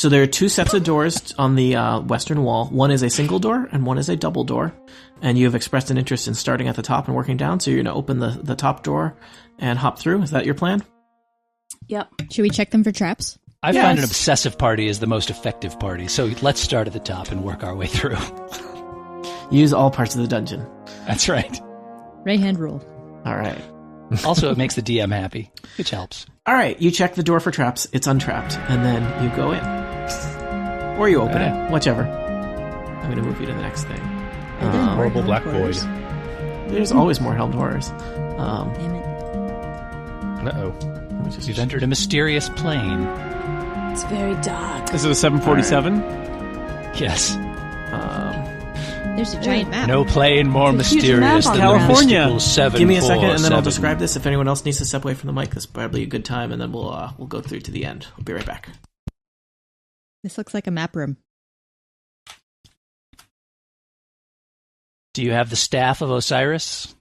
So there are two sets of doors on the western wall. One is a single door and one is a double door. And you have expressed an interest in starting at the top and working down. So you're going to open the top door and hop through. Is that your plan? Yep. Should we check them for traps? I find an obsessive party is the most effective party. So let's start at the top and work our way through. Use all parts of the dungeon. That's right. Right hand rule. All right. Also, it makes the DM happy, which helps. All right. You check the door for traps. It's untrapped. And then you go in. Or you open it. Whichever. I'm going to move you to the next thing. Horrible black void. There's always more helmed horrors. Damn it. Uh-oh. You've entered a mysterious plane. It's very dark. Is it a 747? Yes. There's a giant map. No plane more It's a huge mysterious map than on the California. mystical 747. Give me a second, and then I'll describe this. If anyone else needs to step away from the mic, this is probably a good time, and then we'll go through to the end. I'll be right back. This looks like a map room. Do you have the staff of Osiris?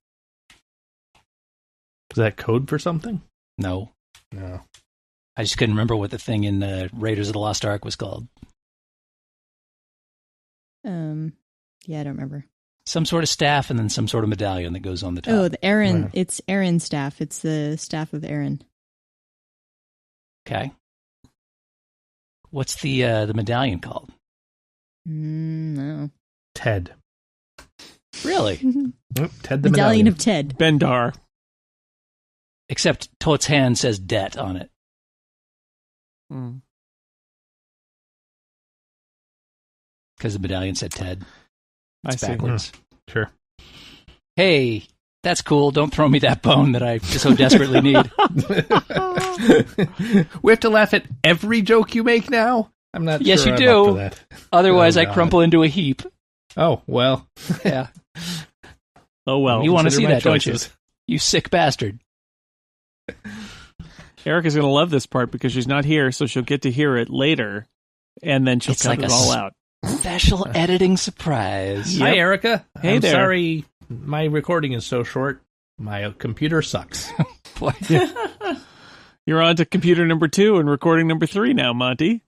Is that code for something? No. No. I just couldn't remember what the thing in Raiders of the Lost Ark was called. Yeah, I don't remember. Some sort of staff and then some sort of medallion that goes on the top. Oh, the Aaron. Wow. It's Aaron's staff. It's the staff of Aaron. Okay. What's the medallion called? No. Ted. Really? Ted the Medallion of Ted. Bendar. Except Toad's hand says debt on it. Because the medallion said Ted. I It's see. backwards. Sure. Hey, that's cool. Don't throw me that bone that I so desperately need. We have to laugh at every joke you make now? I'm not Yes, sure you I'm do. up for that. Otherwise, Oh, I God. crumple into a heap. Oh, well. Yeah. Oh, well. You want to see Consider my that, don't you? choices. You sick bastard. Erica's going to love this part because she's not here, so she'll get to hear it later, and then she'll It's cut like it a all out. Special editing surprise. Hi, Erica. Hey I'm there. sorry my recording is so short. My computer sucks. You're on to computer number 2 and recording number 3 now, Monty.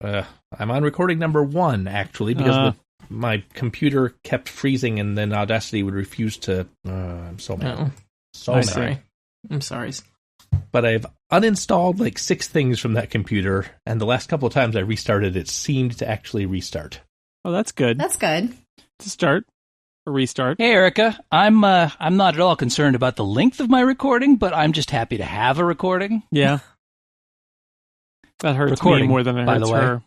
I'm on recording number 1, actually, because my computer kept freezing and then Audacity would refuse to... I'm so mad. Oh, So I'm mad. sorry. I'm sorry. But I've uninstalled like 6 things from that computer, and the last couple of times I restarted, it seemed to actually restart. Oh, that's good. That's good. To start. A restart. Hey, Erica. I'm not at all concerned about the length of my recording, but I'm just happy to have a recording. Yeah. That hurts Recording, me more than it by hurts the way. her.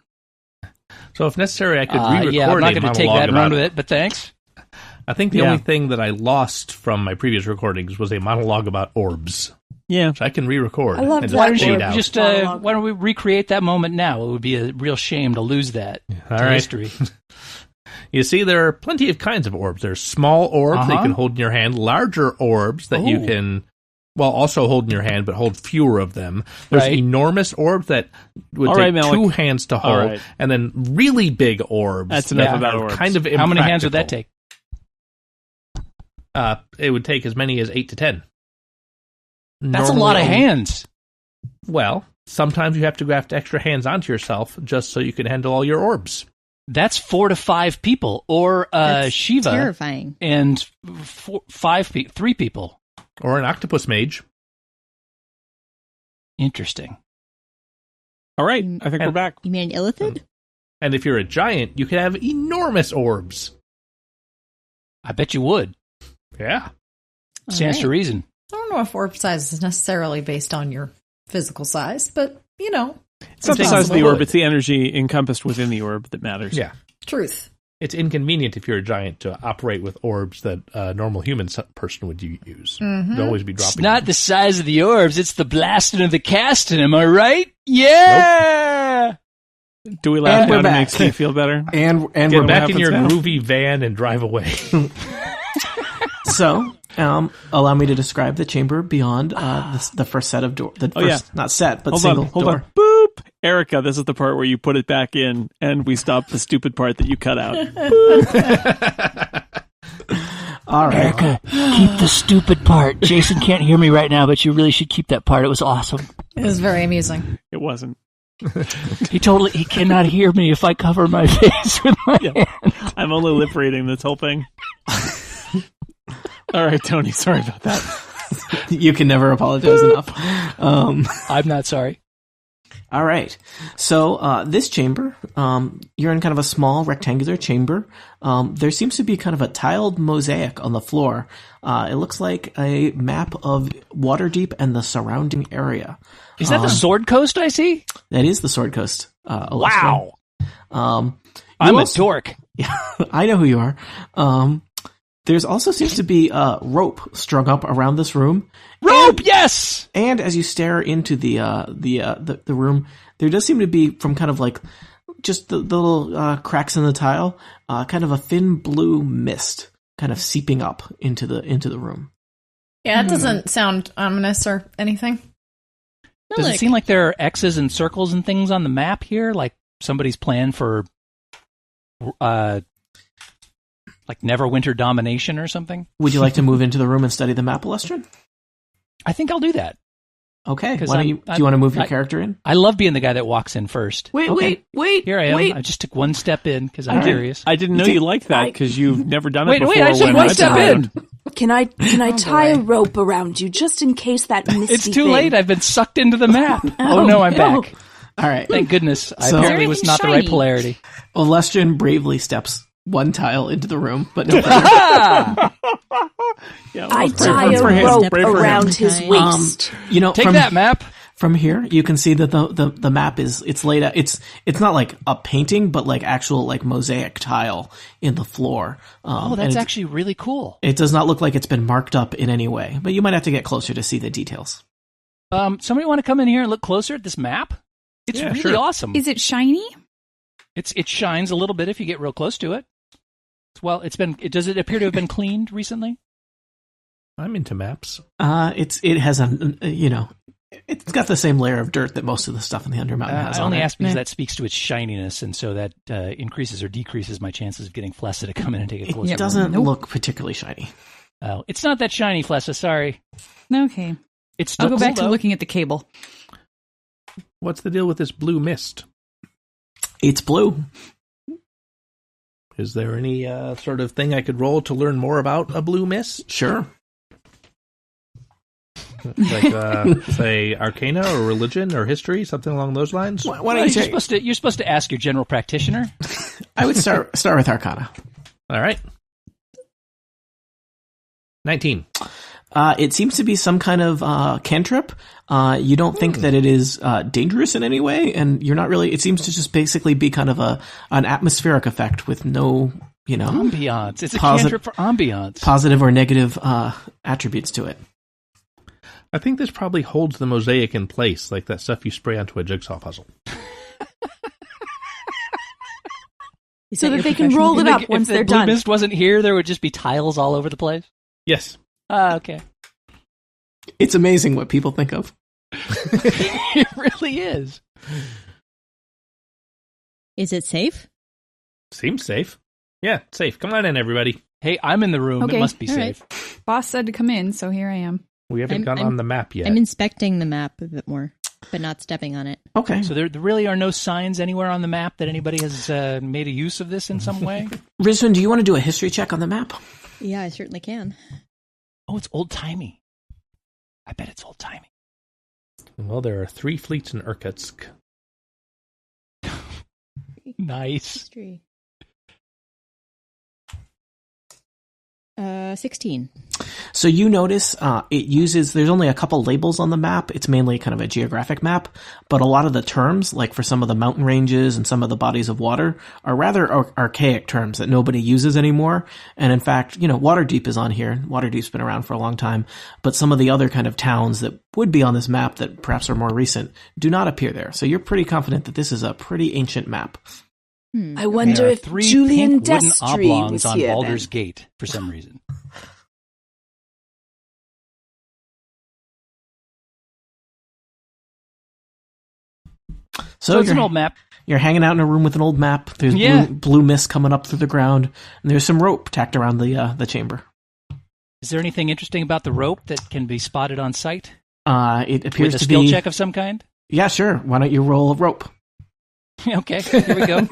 So if necessary, I could re-record yeah, I'm not a going to take monologue that and run about with it, but thanks. I think the Yeah. only thing that I lost from my previous recordings was a monologue about orbs, Yeah. which I can re-record. I love and that Why just don't you word. fade out. just Monologue. why don't we recreate that moment now? It would be a real shame to lose that All to right. history. You see, there are plenty of kinds of orbs. There's small orbs that you can hold in your hand, larger orbs that you Oh. can, well, also hold in your hand, but hold fewer of them. There's Right. enormous orbs that would All take right, Malik. 2 hands to All hold, right. and then really big orbs. That's enough that about are orbs. Kind of How many hands would that impractical. take? It would take as many as 8 to 10. That's a lot of Normally- hands. Well, sometimes you have to graft extra hands onto yourself just so you can handle all your orbs. That's 4 to 5 people, or That's Shiva terrifying. and 3 people. Or an octopus mage. Interesting. All right. I think we're back. You mean an illithid? And if you're a giant, you can have enormous orbs. I bet you would. Yeah. Stands to All right. reason. I don't know if orb size is necessarily based on your physical size, but, you know, It's not the size of the possible. orb, it's the energy encompassed within the orb that matters. Yeah. truth. It's inconvenient if you're a giant to operate with orbs that a normal human person would use. Mhm. You'd always be dropping It's not them. the size of the orbs, it's the blasting of the casting, am I right? Yeah! Do we laugh And we're now to back. make me feel better? And Get what back in happens your now? groovy van and drive away. So, allow me to describe the chamber beyond the first set of door. The Oh, yeah. first, not set, but Hold single on, hold door. on. Boop! Erica, this is the part where you put it back in, and we stop the stupid part that you cut out. All right. Erica, keep the stupid part. Jason can't hear me right now, but you really should keep that part. It was awesome. It was very amusing. It wasn't. He cannot hear me if I cover my face with my hand. I'm only lip reading this whole thing. All right, Tony. Sorry about that. You can never apologize enough. I'm not sorry. All right. So this chamber, you're in kind of a small rectangular chamber. There seems to be kind of a tiled mosaic on the floor. It looks like a map of Waterdeep and the surrounding area. Is that the Sword Coast I see? That is the Sword Coast. Wow. I'm I'm a dork. Yeah, I know who you are. There's also seems to be a rope strung up around this room. Rope, yes! And as you stare into the room, there does seem to be, from kind of like just the little cracks in the tile, kind of a thin blue mist kind of seeping up into the room. Yeah, it doesn't sound ominous or anything. Does it seem like there are X's and circles and things on the map here? Like somebody's plan for like Neverwinter domination or something? Would you like to move into the room and study the map, Lestrin? I think I'll do that. Okay. Do you want to move your character in? I love being the guy that walks in first. Wait. Here I am. I just took one step in because I'm curious. I didn't know you liked that because you've never done it before. I took one step in. Can I tie a rope around you just in case that misty It's too thing? late. I've been sucked into the map. Oh no, I'm back. All right. Thank goodness. I So- apparently was not the right polarity. Well, Lestrin bravely steps one tile into the room, but no further. Yeah, I well, tie brave for a him. rope Brave for him. around his waist. Take from, that map. From here, you can see that the map it's laid out. It's not like a painting, but like actual like mosaic tile in the floor. Oh, that's actually really cool. It does not look like it's been marked up in any way, but you might have to get closer to see the details. Somebody want to come in here and look closer at this map? It's really awesome. Is it shiny? It shines a little bit if you get real close to it. Well, does it appear to have been cleaned recently? I'm into maps. It has it's got the same layer of dirt that most of the stuff in the Undermountain has I on only it. ask because that speaks to its shininess, and so that increases or decreases my chances of getting Flessa to come in and take a closer It doesn't look particularly shiny. Oh, it's not that shiny, Flessa. Sorry. Okay. It's still I'll go cool, back to though. looking at the cable. What's the deal with this blue mist? It's blue. Is there any sort of thing I could roll to learn more about a blue mist? Sure. Like, say, Arcana or religion or history, something along those lines? Why don't you You're supposed to ask your general practitioner. I would start with Arcana. All right. 19. It seems to be some kind of cantrip. You don't think that it is dangerous in any way, and you're not really. It seems to just basically be kind of an atmospheric effect with no, Ambiance. It's a cantrip for ambiance. Positive or negative attributes to it. I think this probably holds the mosaic in place, like that stuff you spray onto a jigsaw puzzle. So that they can roll it up once they're done. If the blue mist wasn't here, there would just be tiles all over the place? Yes. Okay. It's amazing what people think of. It really is. Is it safe? Seems safe. Yeah, safe. Come on in, everybody. Hey, I'm in the room. Okay, It must be all safe. right. Boss said to come in, so here I am. We haven't gone on the map yet. I'm inspecting the map a bit more, but not stepping on it. Okay. So there really are no signs anywhere on the map that anybody has made a use of this in some way? Rizwan, do you want to do a history check on the map? Yeah, I certainly can. Oh, it's old-timey. I bet it's old-timey. Well, there are 3 fleets in Irkutsk. Nice. History. 16. So you notice there's only a couple labels on the map. It's mainly kind of a geographic map, but a lot of the terms, like for some of the mountain ranges and some of the bodies of water, are rather archaic terms that nobody uses anymore. And in fact, Waterdeep is on here. Waterdeep's been around for a long time, but some of the other kind of towns that would be on this map that perhaps are more recent do not appear there. So you're pretty confident that this is a pretty ancient map. I wonder There are if 3 Julian pink wooden Destry oblongs was on here Baldur's then. Gate for some reason. So it's an old map. You're hanging out in a room with an old map. There's blue mist coming up through the ground, and there's some rope tacked around the chamber. Is there anything interesting about the rope that can be spotted on sight? It appears With a to skill be check of some kind? Yeah, sure. Why don't you roll a rope? Okay, here we go.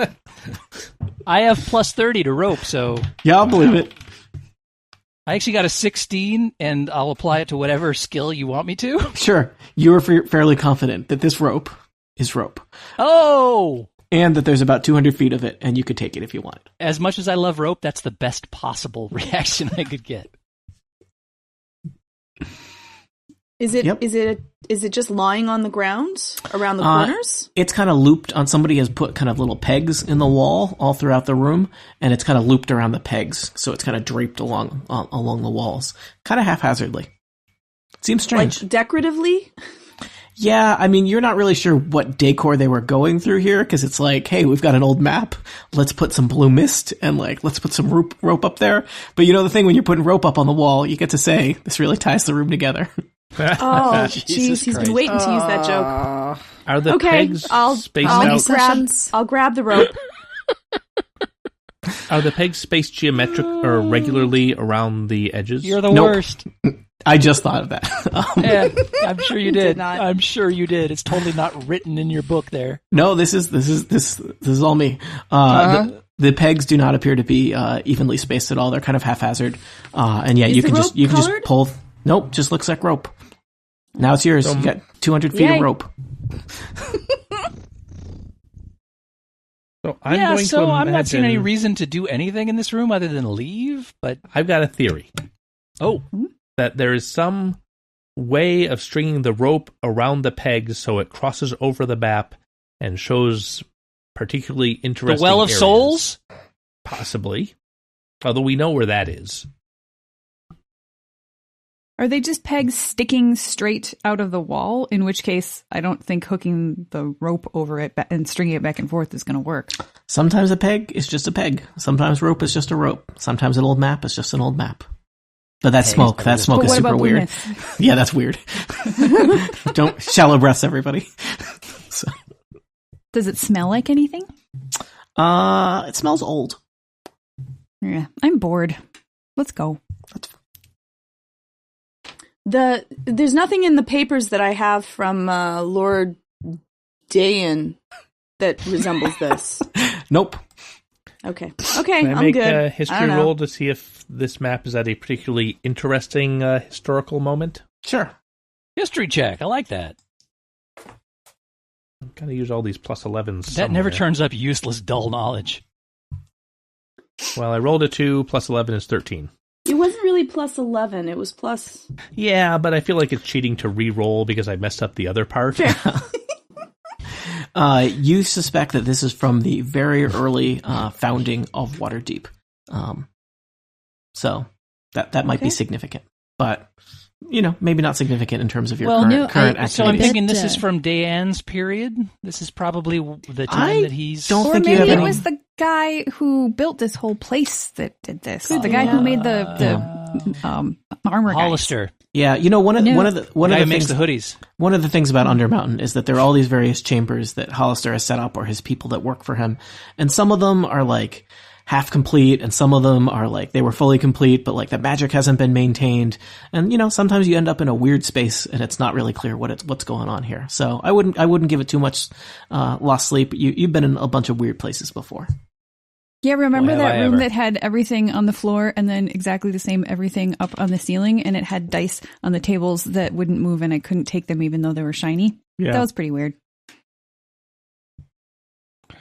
I have plus 30 to rope, so Yeah, I'll believe it. I actually got a 16, and I'll apply it to whatever skill you want me to. Sure. You were fairly confident that this rope is rope. Oh! And that there's about 200 feet of it, and you could take it if you want. As much as I love rope, that's the best possible reaction I could get. Is it Yep. is it just lying on the ground around the corners? It's kind of looped on. Somebody has put kind of little pegs in the wall all throughout the room, and it's kind of looped around the pegs, so it's kind of draped along the walls, kind of haphazardly. Seems strange. Like decoratively? Yeah, I mean, you're not really sure what decor they were going through here, because it's like, hey, we've got an old map. Let's put some blue mist, and let's put some rope up there. But you know the thing, when you're putting rope up on the wall, you get to say, this really ties the room together. Oh, Jesus jeez, he's Christ. been waiting to use that joke. Are the Okay, pegs I'll spaced out? I'll grab the rope. Are the pegs spaced geometric or regularly around the edges? You're the Nope. worst. I just thought of that. Yeah, I'm sure you did. not. I'm sure you did. It's totally not written in your book there. No, this is all me. The pegs do not appear to be evenly spaced at all. They're kind of haphazard. And yeah, Is you the can rope just colored? pull. Nope, just looks like rope. Now it's yours. You got 200 feet Yay. of rope. So I'm going to I'm not seeing any imagine- reason to do anything in this room other than leave, but... I've got a theory. Oh, That there is some way of stringing the rope around the pegs so it crosses over the map and shows particularly the interesting Well of areas. Souls? Possibly. Although we know where that is. Are they just pegs sticking straight out of the wall? In which case, I don't think hooking the rope over it and stringing it back and forth is going to work. Sometimes a peg is just a peg. Sometimes rope is just a rope. Sometimes an old map is just an old map. But that smoke But is what super about weird. Plymouth? Yeah, that's weird. Don't shallow breaths, everybody. So, Does it smell like anything? it smells old. Yeah, I'm bored. Let's go. There's nothing in the papers that I have from Lord Dayan that resembles this. Nope. Okay, Can I I'm make good. a I history don't know. roll to see if this map is at a particularly interesting historical moment? Sure. History check. I like that. I'm going to use all these plus 11s That never somewhere. turns up useless, dull knowledge. Well, I rolled a 2, plus 11 is 13. It wasn't really plus 11. It was plus. Yeah, but I feel like it's cheating to re-roll because I messed up the other part. You suspect that this is from the very early founding of Waterdeep. So that might be significant. But, maybe not significant in terms of your current activities. So I'm thinking this Bet, is from Dayan's period. This is probably the time that he's... don't Or think you maybe have it any... was the guy who built this whole place that did this. The guy who made the armor guys. Hollister. Yeah, one of The guy the who things makes the hoodies. One of the things about Undermountain is that there are all these various chambers that Hollister has set up, or his people that work for him, and some of them are half complete, and some of them are they were fully complete, but the magic hasn't been maintained, and sometimes you end up in a weird space, and it's not really clear what's going on here. So I wouldn't give it too much lost sleep. You've been in a bunch of weird places before. Yeah, remember Boy, have that I room ever. that had everything on the floor and then exactly the same everything up on the ceiling, and it had dice on the tables that wouldn't move and I couldn't take them even though they were shiny? Yeah. That was pretty weird.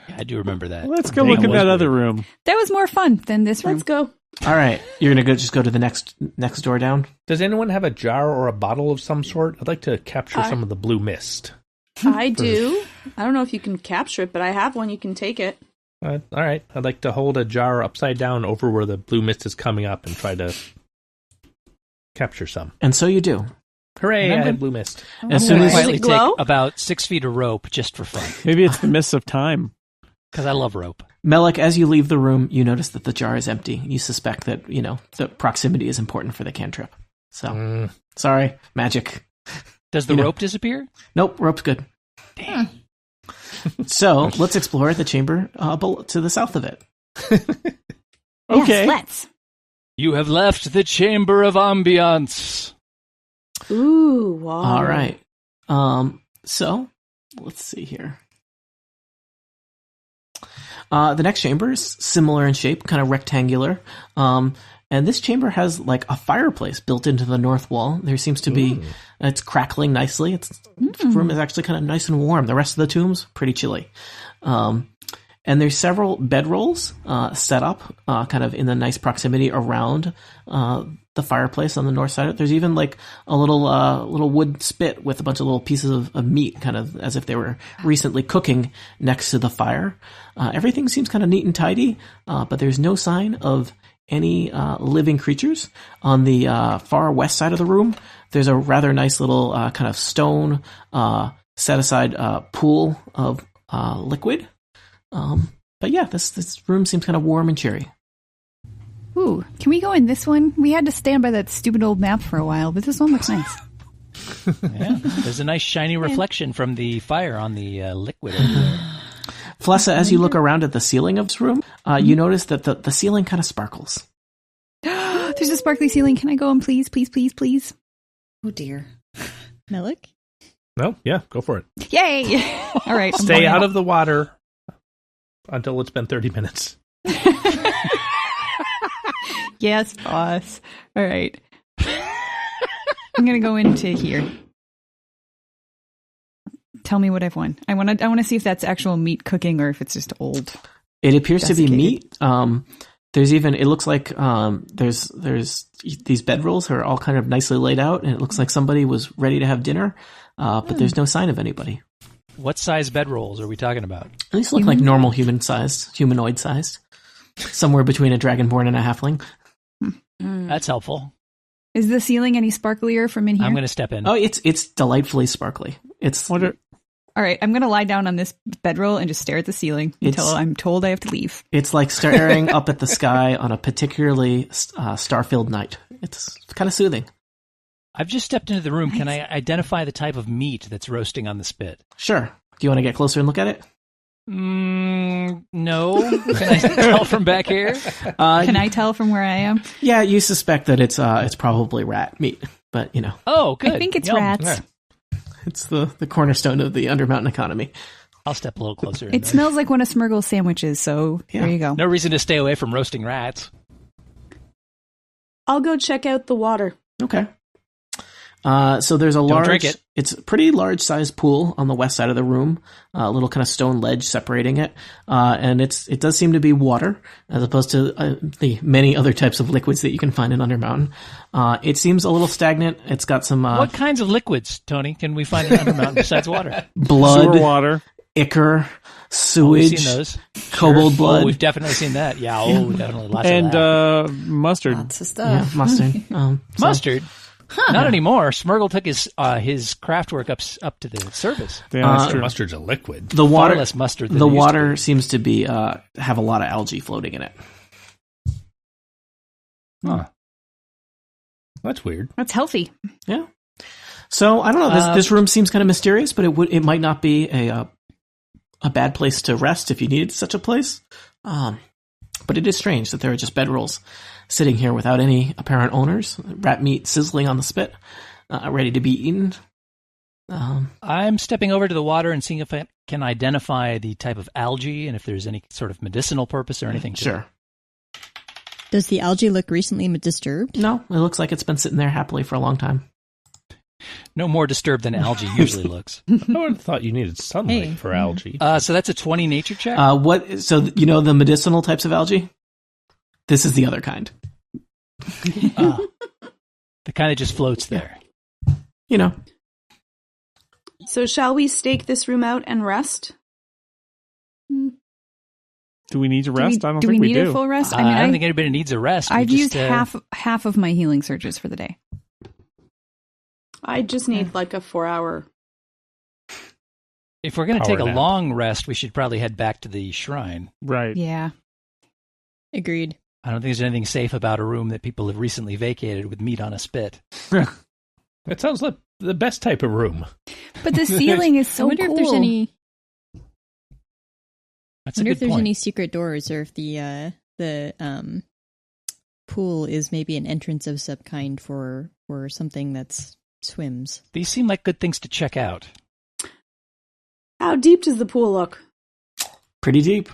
Yeah, I do remember that. Let's go That look at was that weird. other room. That was more fun than this room. Let's go. All right, you're gonna just go to the next door down. Does anyone have a jar or a bottle of some sort? I'd like to capture some of the blue mist. I do. I don't know if you can capture it, but I have one. You can take it. All right. I'd like to hold a jar upside down over where the blue mist is coming up and try to capture some. And so you do. Hooray, I'm I good. have blue mist. As I'm soon going to as quietly Does it glow? take about 6 feet of rope just for fun, Maybe it's the mists of time. because I love rope. Melik, as you leave the room, you notice that the jar is empty. You suspect that, the proximity is important for the cantrip. So, sorry, magic. Does the rope disappear? Nope, rope's good. Damn. So, let's explore the chamber to the south of it. Okay. Yes, let's. You have left the Chamber of Ambiance. Ooh, wow. All right. So, let's see here. The next chamber is similar in shape, kind of rectangular. And this chamber has like a fireplace built into the north wall. There seems to be, it's crackling nicely. The room is actually kind of nice and warm. The rest of the tomb's pretty chilly. And there's several bedrolls set up kind of in the nice proximity around the fireplace on the north side. There's even like a little wood spit with a bunch of little pieces of meat, kind of as if they were recently cooking next to the fire. Everything seems kind of neat and tidy, but there's no sign of any living creatures. On the far west side of the room, there's a rather nice little kind of stone set-aside pool of liquid. But yeah, this room seems kind of warm and cheery. Ooh, can we go in this one? We had to stand by that stupid old map for a while, but this one looks nice. Yeah, there's a nice shiny reflection from the fire on the liquid over there. Flessa, as you look around at the ceiling of this room, you notice that the ceiling kind of sparkles. There's a sparkly ceiling. Can I go in, please, please, please, please? Oh dear. Melik? No, yeah, go for it. Yay! All right. Stay out of the water until it's been 30 minutes. Yes, boss. All right. I'm going to go into here. Tell me what I've won. I want to see if that's actual meat cooking or if it's just old. It appears to be desiccated. meat. There's even, it looks like there's these bedrolls are all kind of nicely laid out, and it looks like somebody was ready to have dinner, but there's no sign of anybody. What size bedrolls are we talking about? These look like normal humanoid sized. Somewhere between a dragonborn and a halfling. That's helpful. Is the ceiling any sparklier from in here? I'm going to step in. Oh, it's delightfully sparkly. All right, I'm going to lie down on this bedroll and just stare at the ceiling until I'm told I have to leave. It's like staring up at the sky on a particularly star-filled night. It's kind of soothing. I've just stepped into the room. Nice. Can I identify the type of meat that's roasting on the spit? Sure. Do you want to get closer and look at it? No. Can I tell from back here? Can I tell from where I am? Yeah, you suspect that it's probably rat meat, but you know. Oh, good. I think it's Yum. rats. Yeah. It's the cornerstone of the Undermountain economy. I'll step a little closer. It smells like one of Smurgle's sandwiches, so there you go. No reason to stay away from roasting rats. I'll go check out the water. Okay. So there's a Don't drink it. It's a pretty large sized pool on the west side of the room, a little kind of stone ledge separating it. And it does seem to be water as opposed to the many other types of liquids that you can find in Undermountain. It seems a little stagnant. It's got some, what kinds of liquids, Tony, can we find in Undermountain besides water? Blood, sewer water, ichor, sewage, we've seen those. kobold blood. Oh, we've definitely seen that. Yeah, definitely. Lots and of that. mustard. Lots of stuff. Yeah, mustard. Mustard? Not anymore. Smurgle took his craft work up to the surface. Yeah, that's true. Mustard's a liquid. The water, Far less mustard than the it used to water be. seems to be have a lot of algae floating in it. Huh. That's weird. That's healthy. Yeah. So I don't know. This room seems kind of mysterious, but it might not be a bad place to rest if you needed such a place. But it is strange that there are just bedrolls sitting here without any apparent owners. Rat meat sizzling on the spit, ready to be eaten. I'm stepping over to the water and seeing if I can identify the type of algae and if there's any sort of medicinal purpose or anything. Sure. Does the algae look recently disturbed? No, it looks like it's been sitting there happily for a long time. No more disturbed than algae usually looks. I would have thought you needed sunlight for algae. So that's a 20 nature check? So you know the medicinal types of algae? This is the other kind. The kind that just floats there. You know. So shall we stake this room out and rest? Do we need to rest? I don't do think we we need do. a full rest? I don't think anybody needs a rest. I've used half of my healing surges for the day. I just need like a 4-hour. If we're going to take a nap. long rest, we should probably head back to the shrine. Right. Yeah. Agreed. I don't think there's anything safe about a room that people have recently vacated with meat on a spit. That sounds like the best type of room. But the ceiling is so I wonder cool. if there's any. That's I a wonder good if there's point. any secret doors, or if the pool is maybe an entrance of some kind for something that's swims. These seem like good things to check out. How deep does the pool look? Pretty deep.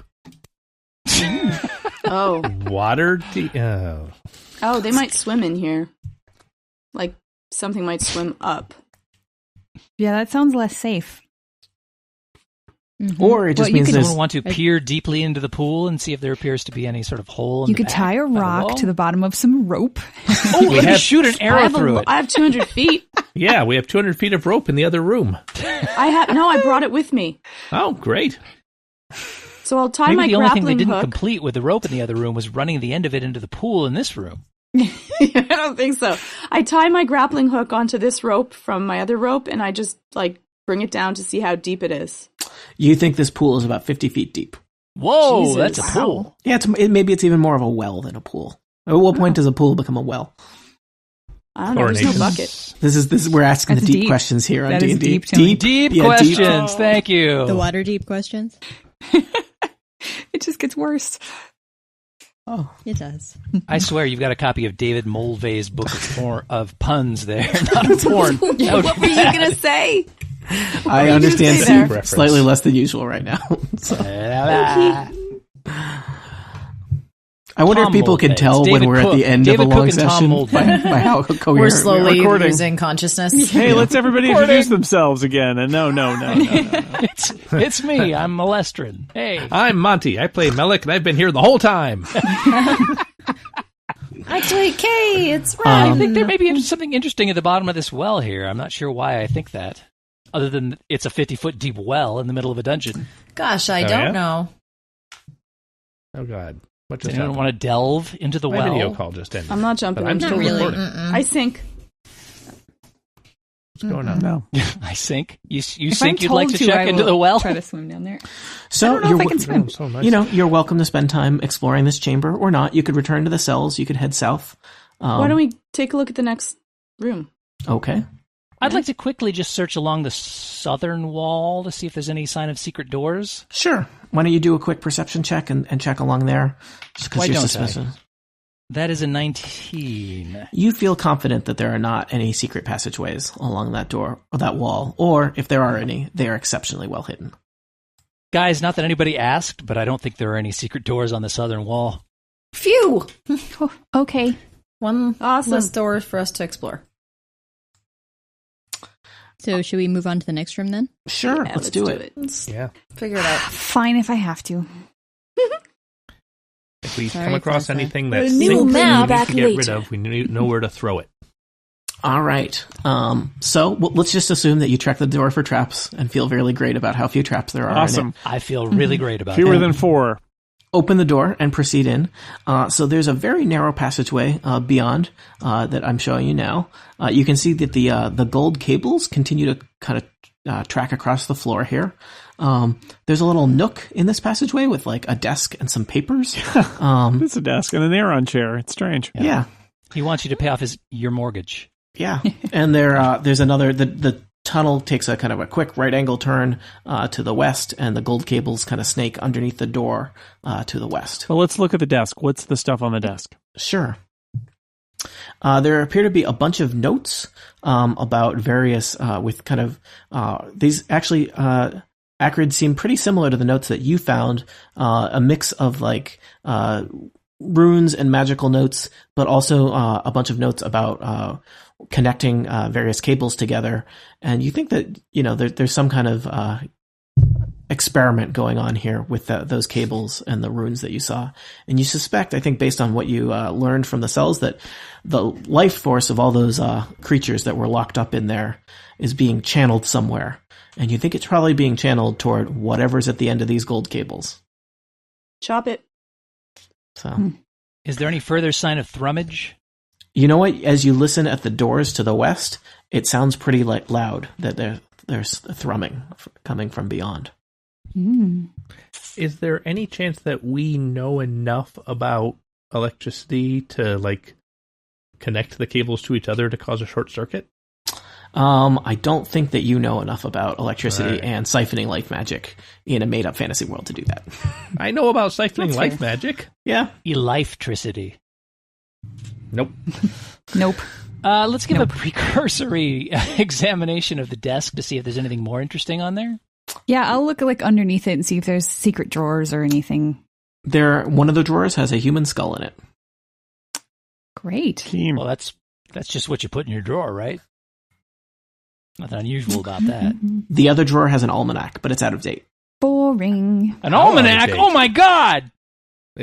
Oh. Water deep. Oh, they might swim in here. Like, something might swim up. Yeah, that sounds less safe. Mhm. Or it just means Someone there's... want to peer deeply into the pool and see if there appears to be any sort of hole in You the could back tie a by the rock wall. to the bottom of some rope. Oh, let me shoot an arrow through it. I have 200 feet. Yeah, we have 200 feet of rope in the other room. I brought it with me. Oh, great. So I'll tie Maybe my the only thing they grappling didn't hook. complete with the rope in the other room was running the end of it into the pool in this room. I don't think so. I tie my grappling hook onto this rope from my other rope, and I just, bring it down to see how deep it is. You think this pool is about 50 feet deep. Whoa, Jesus. that's a Wow. pool. Yeah, maybe it's even more of a well than a pool. At what point does a pool become a well? I don't know. There's no Coronation. bucket. This is we're asking That's the deep deep. questions here on That is D&D. deep to me. Deep Yeah, questions. deep. Thank you. The water deep questions? It just gets worse. Oh, It does. I swear you've got a copy of David Mulvey's book of puns there, not porn. What were you going to say? I understand say there? Reference. slightly less than usual right now. So. I wonder if Tom people can Mulvey. tell It's when David we're at the Cook. end David of a long Cook and Tom session Mulvey. by how coherent We're slowly recording. losing consciousness. Hey, let's everybody introduce themselves again. And no. It's me. I'm Malestrin. Hey. I'm Monty. I play Melik, and I've been here the whole time. Actually, Kay, it's I Ren. think there may be something interesting at the bottom of this well here. I'm not sure why I think that. Other than it's a 50-foot deep well in the middle of a dungeon. Gosh, I Oh, don't yeah? know. Oh, God. What Does just anyone happened? want to delve into the My well? video call just ended. I'm not jumping But I'm into still it. really. recording. I sink. What's going on? No. I sink. You If think I'm you'd like told to check I into will the well? Try to swim down there. So I don't know you're if I can swim. Oh, so nice. you're welcome to spend time exploring this chamber or not. You could return to the cells. You could head south. Why don't we take a look at the next room? Okay. I'd like to quickly just search along the southern wall to see if there's any sign of secret doors. Sure. Why don't you do a quick perception check and check along there? Just because Why you're don't I? suspicious. That is a 19. You feel confident that there are not any secret passageways along that door or that wall, or if there are any, they are exceptionally well hidden. Guys, not that anybody asked, but I don't think there are any secret doors on the southern wall. Phew! Oh, okay. One Awesome. less door for us to explore. So should we move on to the next room then? Sure, Yeah, let's do it. Let's Yeah. figure it out. Fine if I have to. If we Sorry, come across Tessa. anything A that new we need map to back get rid later. of, we know where to throw it. All right. So let's just assume that you check the door for traps and feel really great about how few traps there are in it. Awesome. I feel really great about Fewer it. than 4. Open the door and proceed in. So there's a very narrow passageway beyond that I'm showing you now. You can see that the gold cables continue to kind of track across the floor here. There's a little nook in this passageway with like a desk and some papers. It's a desk and an Aeron chair. It's strange. Yeah. He wants you to pay off your mortgage. Yeah. And there's another, the tunnel takes a kind of a quick right angle turn to the west, and the gold cables kind of snake underneath the door to the west. Well, let's look at the desk. What's the stuff on the desk? Sure. There appear to be a bunch of notes about various, with kind of, these actually, Acrid seem pretty similar to the notes that you found, a mix of like runes and magical notes, but also a bunch of notes about connecting various cables together. And you think that, there's some kind of experiment going on here with those cables and the runes that you saw. And you suspect, I think based on what you learned from the cells, that the life force of all those creatures that were locked up in there is being channeled somewhere. And you think it's probably being channeled toward whatever's at the end of these gold cables. Chop it. So, Is there any further sign of thrummage? you know what? As you listen at the doors to the west, it sounds pretty like loud that there's thrumming coming from beyond. Is there any chance that we know enough about electricity to like connect the cables to each other to cause a short circuit? I don't think that you know enough about electricity Right. and siphoning life magic in a made-up fantasy world to do that. I know about siphoning That's life fair. magic. Yeah. Eliftricity. Nope. Nope. Let's give a precursory examination of the desk to see if there's anything more interesting on there. Yeah, I'll look like underneath it and see if there's secret drawers or anything. One of the drawers has a human skull in it. Great. Team. Well, that's just what you put in your drawer, right? Nothing unusual about that. The other drawer has an almanac, but it's out of date. Boring. An almanac? Oh my god!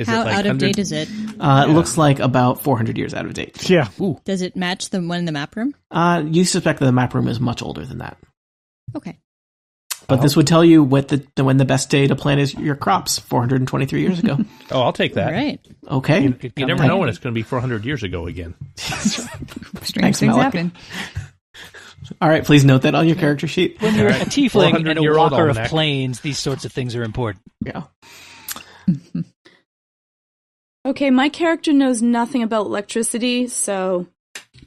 How out of date is it? It looks like about 400 years out of date. Yeah. Ooh. Does it match the one in the map room? You suspect that the map room is much older than that. Okay. But this would tell you when the best day to plant is your crops 423 years ago. Oh, I'll take that. All right. Okay. You never know when it's going to be 400 years ago again. Strange things Malik. happen. All right, please note that on your character sheet. When you're a tiefling and a 400-year-old walker of almanac. plains, these sorts of things are important. Yeah. Okay, my character knows nothing about electricity, so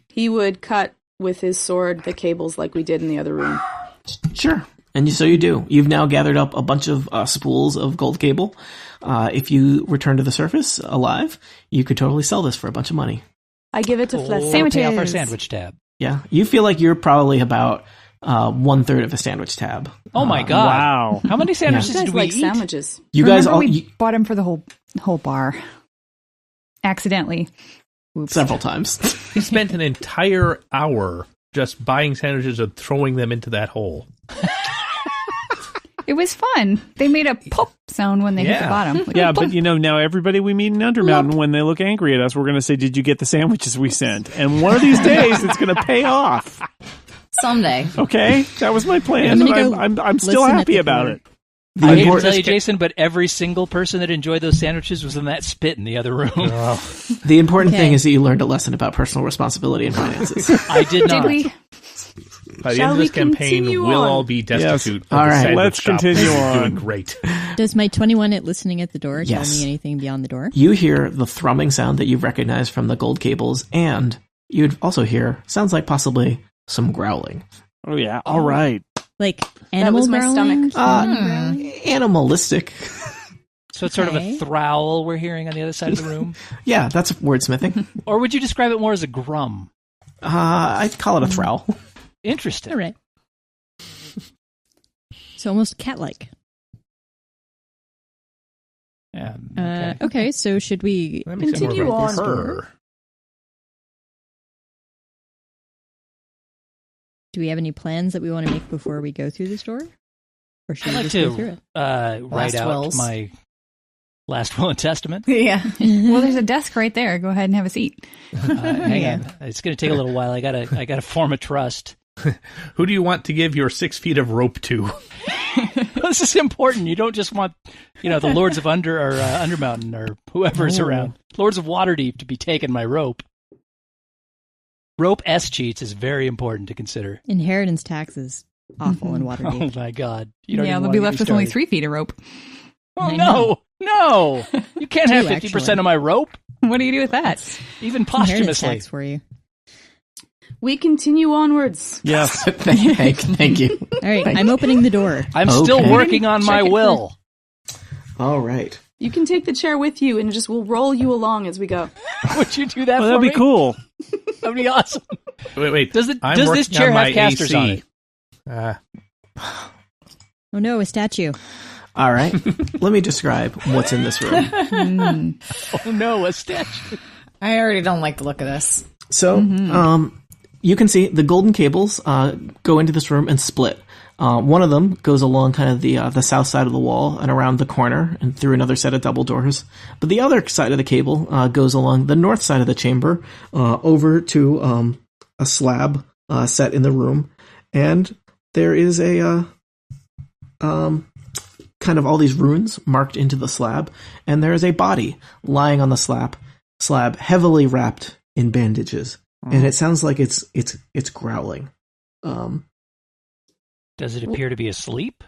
he would cut with his sword the cables like we did in the other room. Sure. And so you do. You've now gathered up a bunch of spools of gold cable. If you return to the surface alive, you could totally sell this for a bunch of money. I give it to Fletch. Or Sandwiches. pay off our sandwich tab. Yeah. You feel like you're probably about 1/3 of a sandwich tab. Oh my god! Wow. How many sandwiches You guys do we like eat? sandwiches. You guys Remember all we bought him for the whole bar. Accidentally. Oops. several times. He spent an entire hour just buying sandwiches and throwing them into that hole. It was fun. They made a pop sound when they hit the Yeah. bottom. Like, Yeah, pop. but now everybody we meet in Undermountain, when they look angry at us, we're going to say, "Did you get the sandwiches we sent?" And one of these days, it's going to pay off. Someday. Okay, that was my plan. I'm and gonna go I'm still listen at happy the about door. it. The I hate to important- tell you, Jason, but every single person that enjoyed those sandwiches was in that spit in the other room. The important Okay. thing is that you learned a lesson about personal responsibility and finances. I did not. Did we? By the Shall end of we this campaign, continue we'll on? all be destitute. of All the right, sandwich let's shop. continue This is on. Doing great. Does my 21 at listening at the door Yes. tell me anything beyond the door? You hear the thrumming sound that you've recognized from the gold cables, and you'd also hear sounds like possibly some growling. Oh yeah, all right. Like animal was my growling? stomach. Human growling? Animalistic. So it's sort of Okay. a throwl we're hearing on the other side of the room? Yeah, that's wordsmithing. Or would you describe it more as a grum? I'd call it a throwl. Interesting. All right. So almost cat-like. Yeah, Okay, so should we That makes it more Continue of a on. purr. do we have any plans that we want to make before we go through this door? Or should I'd we like just go through to it? write Last out wills. my last will and testament. Yeah. Well, there's a desk right there. Go ahead and have a seat. Hang on. It's going to take a little while. I gotta form a trust. Who do you want to give your 6 feet of rope to? This is important. You don't just want, the Lords of Undermountain or whoever's around, Lords of Waterdeep, to be taking my rope. Rope cheats is very important to consider. Inheritance taxes. Awful in Oh Waterdeep. my god! You don't Yeah, even they'll wanna be get left me with only started. 3 feet of rope. Oh I know. no! You can't have 2, 50% actually. of my rope, What do you do with that? even Inheritance posthumously. tax for you. We continue onwards. Yes. Thank you. All right, I'm opening the door. I'm still Okay. working on my Check it will. All right. You can take the chair with you, and just we'll roll you along as we go. Would you do that Well, for that'd me? be cool. That'd be awesome. Wait. Does I'm this working chair on have my casters AC. on it? Oh no, a statue. All right. Let me describe what's in this room. Oh no, a statue. I already don't like the look of this. So, you can see the golden cables go into this room and split. One of them goes along kind of the south side of the wall and around the corner and through another set of double doors. But the other side of the cable goes along the north side of the chamber over to a slab set in the room. And there is a kind of all these runes marked into the slab. And there is a body lying on the slab heavily wrapped in bandages. And it sounds like it's growling. Does it appear to be asleep?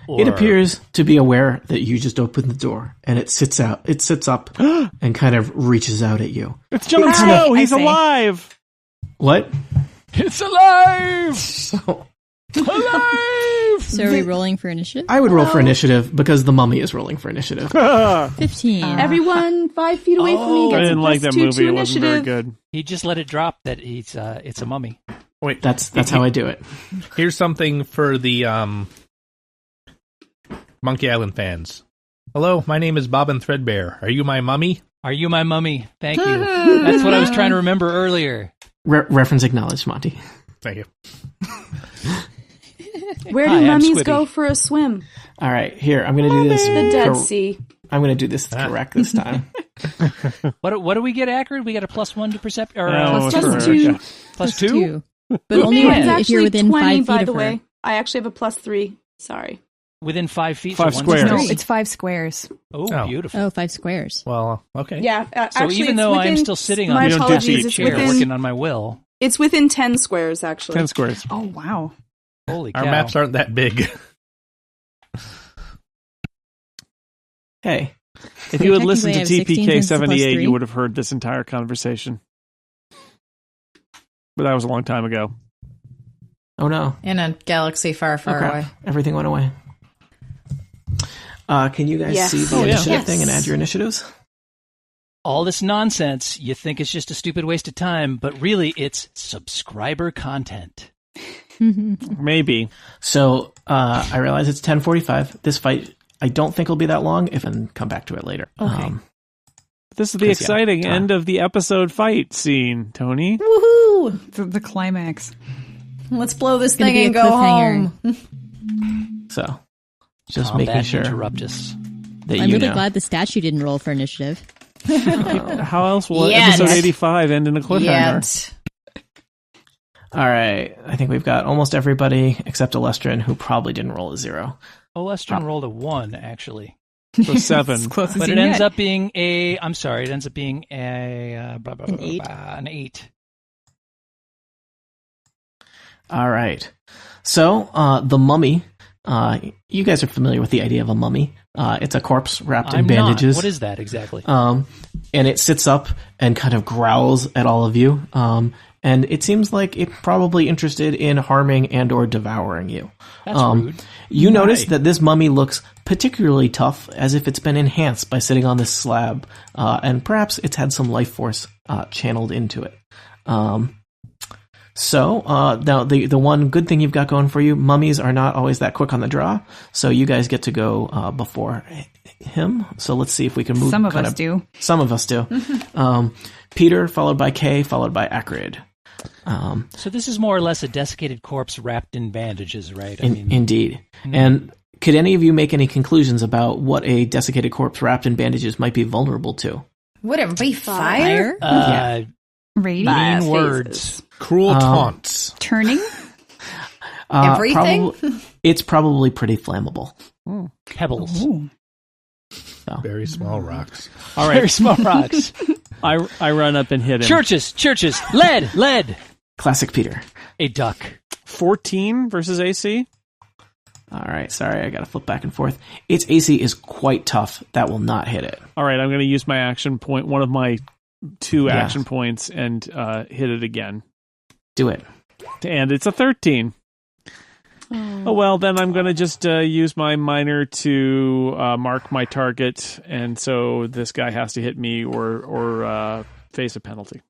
It appears to be aware that you just opened the door, and it sits up and kind of reaches out at you. It's Jon Hi, Snow. I He's say. alive. What? It's alive! So Alive! So are we rolling for initiative? I would roll for initiative because the mummy is rolling for initiative. 15. Everyone 5 feet away from me I gets didn't a like plus that 2 movie. to It wasn't very initiative. good. He just let it drop that it's a mummy. Wait, That's how I do it. here's something for the Monkey Island fans. Hello, my name is Bobbin Threadbare. Are you my mummy? Are you my mummy? Thank you. That's what I was trying to remember earlier. Reference acknowledged, Monty. Thank you. Where Hi, do I'm mummies Squibby. go for a swim? All right, here, I'm going to do this. The Dead Sea. I'm going to do this correct this time. What do we get accurate? We get a +1 to perception? Or No, Plus for- 2. yeah. +2? But only man. It's if actually you're within 20, 5 feet by of the her. way. I actually have a +3. Sorry. Within 5 feet? 5 so one's squares. No, three. it's 5 squares. Oh, Oh. beautiful. Oh, 5 squares. Well, okay. Yeah. So actually, even it's though I'm within- still sitting on my You don't do apologies, feet. it's chair within, working on my will, it's within 10 squares, actually. 10 squares. Oh, wow. holy cow. Our maps aren't that big. Hey, If you had listened to technically I have 16 TPK since the 78, +3. you would have heard this entire conversation. But that was a long time ago. oh no. In a galaxy far, far Okay. away. Everything went away. Can you guys Yes. see the Oh, yeah. initiative Yes. thing and add your initiatives? All this nonsense, you think it's just a stupid waste of time, but really it's subscriber content. Maybe. So I realize it's 10:45. This fight, I don't think will be that long. If I can come back to it later. Okay. This is the 'Cause, yeah, exciting time. end of the episode fight scene, Tony. Woohoo! The climax. Let's blow this Gonna thing be and a go cliffhanger. home. So just Combat making sure Interruptus. that I'm you really know. glad the statue didn't roll for initiative. How else will Yet. episode 85 end in a cliffhanger? Yet. All right, I think we've got almost everybody except Alestrin, who probably didn't roll a 0. Olestrin rolled a 1, actually. So 7. It's close as But you it ends get. up being it ends up being an 8. An 8. All right. So the mummy. You guys are familiar with the idea of a mummy. It's a corpse wrapped in I'm bandages. not. What is that exactly? And it sits up and kind of growls at all of you. And it seems like it's probably interested in harming and or devouring you. That's rude. You notice that this mummy looks particularly tough, as if it's been enhanced by sitting on this slab, and perhaps it's had some life force channeled into it. So now the one good thing you've got going for you, mummies are not always that quick on the draw, so you guys get to go before him. So let's see if we can move. Some of us do. Some of us do. Peter, followed by Kay, followed by Acrid. So this is more or less a desiccated corpse wrapped in bandages, right? Indeed. And could any of you make any conclusions about what a desiccated corpse wrapped in bandages might be vulnerable to? Would it be fire? Radiant. mean words. Cruel taunts. Turning. Everything? It's probably pretty flammable. Pebbles. Ooh. Very small rocks. All Very right. small rocks. I run up and hit him. Churches. Lead. Classic Peter. A duck. 14 versus AC. All right, sorry, I got to flip back and forth. Its AC is quite tough. That will not hit it. All right, I'm going to use my action point, one of my 2 Yeah. action points, and hit it again. Do it. And it's a 13. Oh, well, then I'm going to just use my minor to mark my target, and so this guy has to hit me or face a penalty.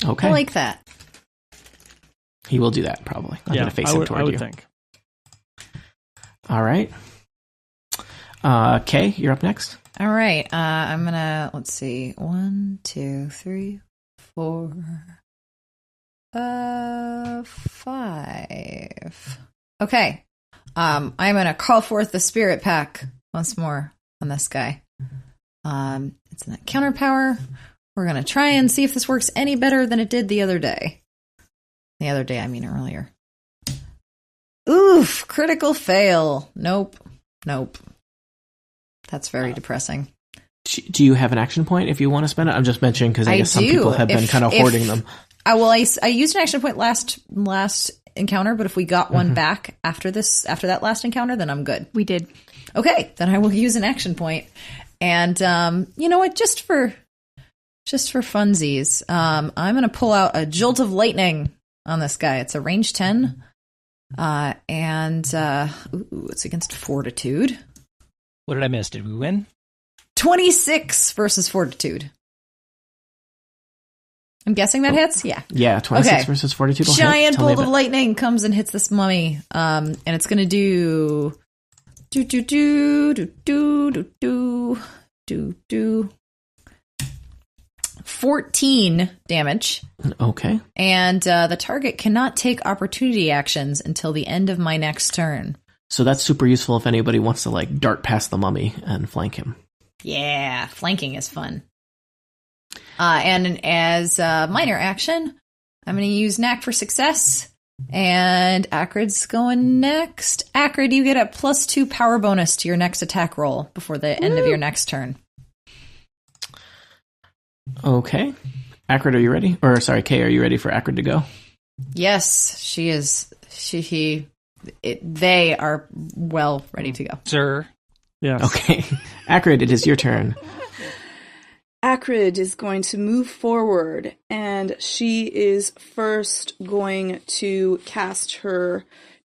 Okay. I like that. He will do that, probably. I'm going to face I him would, toward I would you. think. All right. Kay, you're up next. All right. I'm going to, let's see. 1, 2, 3, 4, 5. Okay. I'm going to call forth the spirit pack once more on this guy. It's an counter power. We're going to try and see if this works any better than it did the other day. The other day, I mean earlier. Oof, critical fail. Nope. That's very depressing. Do you have an action point if you want to spend it? I'm just mentioning because I guess some people have been kind of hoarding them. I used an action point last encounter, but if we got one back after that last encounter, then I'm good. We did. Okay, then I will use an action point. And you know what? Just for funsies, I'm going to pull out a jolt of lightning on this guy. It's a range 10, and it's against fortitude. What did I miss? Did we win? 26 versus fortitude. I'm guessing that hits? Yeah. Yeah, 26 Okay. versus 42 will hit. Giant Tell me bolt of about- lightning comes and hits this mummy. And it's going to do Do. 14 damage. Okay. And the target cannot take opportunity actions until the end of my next turn. So that's super useful if anybody wants to like dart past the mummy and flank him. Yeah, flanking is fun. And as a minor action, I'm going to use Knack for success. And Acrid's going next. Acrid, you get a +2 power bonus to your next attack roll before the end of your next turn. Okay. Acrid, are you ready? Or sorry, Kay, are you ready for Acrid to go? Yes, she is. They are well ready to go. Sir. Yes. Okay. Acrid, it is your turn. Acrid is going to move forward, and she is first going to cast her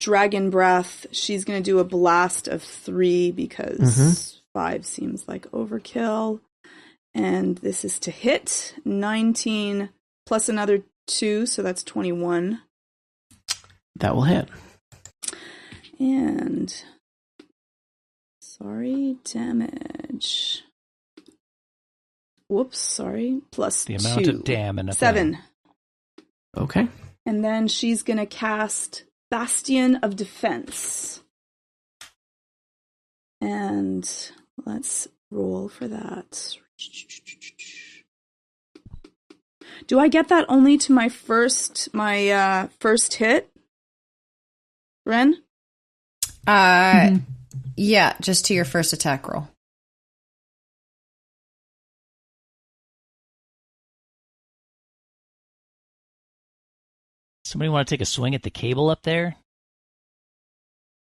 Dragon Breath. She's going to do a blast of 3 because 5 seems like overkill. And this is to hit 19 plus another 2, so that's 21. That will hit. And damage. Whoops, sorry. Plus The amount 2. of damn in a 7. thing. Okay. And then she's going to cast Bastion of Defense. And let's roll for that. Do I get that only to my first hit? Ren? Yeah, just to your first attack roll. Somebody want to take a swing at the cable up there?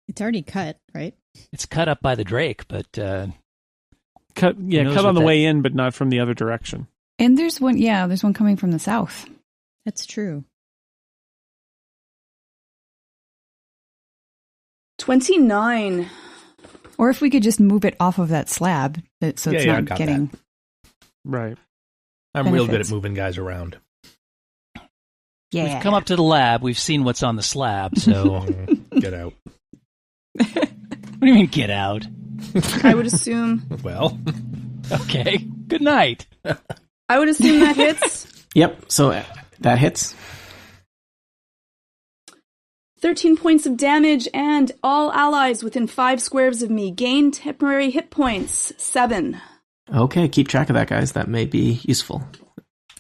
It's already cut, right? It's cut up by the Drake, but Cut knows on what the that- way in, but not from the other direction. And there's one coming from the south. That's true. 29. Or if we could just move it off of that slab, so it's I not got getting... that. Right. I'm real good benefits. at moving guys around. Yeah. we've come up to the lab. We've seen what's on the slab, so... Get out. What do you mean, get out? I would assume. Well, Okay, good night. I would assume that hits. Yep. So that hits. 13 points of damage, and all allies within 5 squares of me gain temporary hit points. 7. Okay. Keep track of that, guys. That may be useful.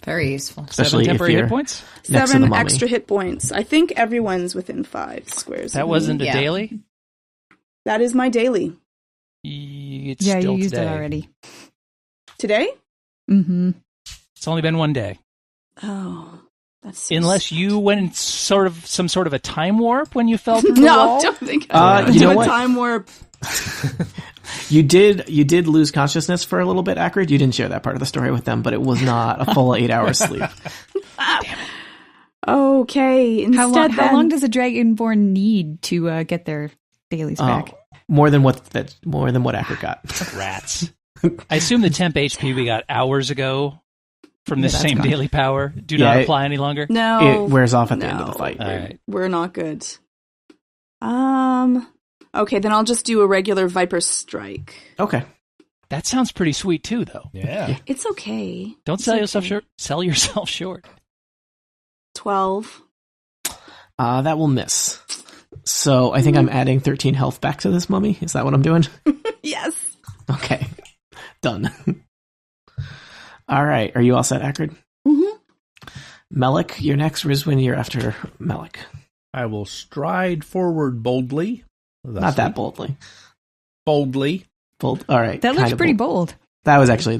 Very useful. Especially 7 if temporary you're hit points? next to the 7 mummy. extra hit points. I think everyone's within 5 squares. That of wasn't me. a Yeah. daily? That is my daily. It's Yeah, still you used today. it already. Today? Mm-hmm. It's only been one day. Oh, that's so Unless you went in some sort of a time warp when you fell through the No, wall? don't think You I know do a what? time warp. You did lose consciousness for a little bit, Acrid. You didn't share that part of the story with them, but it was not a full 8 hours sleep. Okay, instead How long does a Dragonborn need to get their dailies back? More than what Acrid got. Rats. I assume the temp HP we got hours ago from this that's same gone. daily power do Yeah, not it- apply any longer? No, It wears off at the end of the fight. All right. we're not good. Okay, then I'll just do a regular Viper Strike. Okay. That sounds pretty sweet too, though. yeah. It's okay. Don't It's sell yourself okay. short. Sell yourself short. 12. That will miss. So I think I'm adding 13 health back to this mummy. Is that what I'm doing? Yes. Okay. Done. All right. Are you all set, Acrid? Mm-hmm. Melik, you're next. Rizwin, you're after Melik. I will stride forward boldly. Not that boldly. Boldly. Bold. All right. That looks kinda pretty bold. bold. That